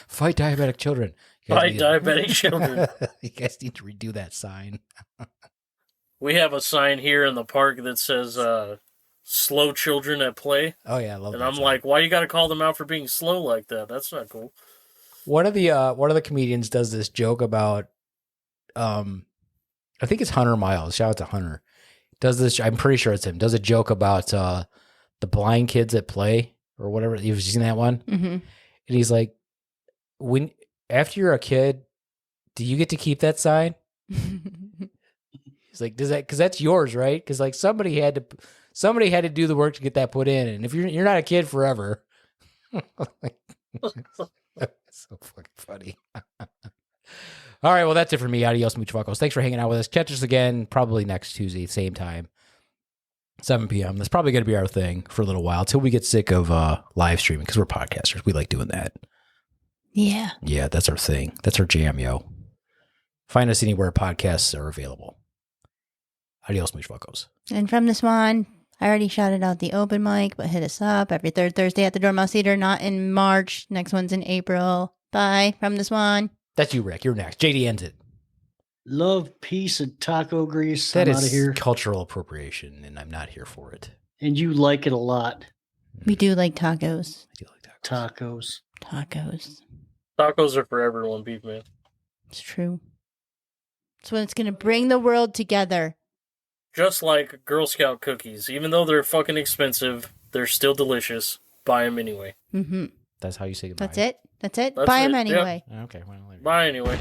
Fight diabetic children. Diabetic children. You guys need to redo that sign. We have a sign here in the park that says slow children at play. Oh, yeah. I love that. And I'm sign. like, why you got to call them out for being slow like that? That's not cool. One of the comedians does this joke about, I think it's Hunter Miles. Shout out to Hunter. Does this? I'm pretty sure it's him. Does a joke about the blind kids at play or whatever. You've seen that one? Mm-hmm. And he's like, after you're a kid, do you get to keep that sign? He's like, does that? Because that's yours, right? Because like somebody had to do the work to get that put in, and if you're not a kid forever. That's so fucking funny. All right, well, that's it for me. Adios, muchachos. Thanks for hanging out with us. Catch us again probably next Tuesday, same time, 7 p.m. That's probably going to be our thing for a little while till we get sick of live streaming because we're podcasters. We like doing that. Yeah. Yeah, that's our thing. That's our jam, yo. Find us anywhere podcasts are available. Adios, muchachos. And from the Swan, I already shouted out the open mic, but hit us up every third Thursday at the Dormouse Theater. Not in March. Next one's in April. Bye. From the Swan. That's you, Rick. You're next. JD ends it. Love, peace, and taco grease. That I'm out of is here. cultural appropriation, and I'm not here for it. And you like it a lot. We do like tacos. I do like tacos. Tacos. Tacos are for everyone, Beefman. It's true. It's when it's going to bring the world together. Just like Girl Scout cookies. Even though they're fucking expensive, they're still delicious. Buy them anyway. Mm-hmm. That's how you say goodbye. That's it. That's Buy it. them Yep. anyway. Okay. Well, Bye anyway.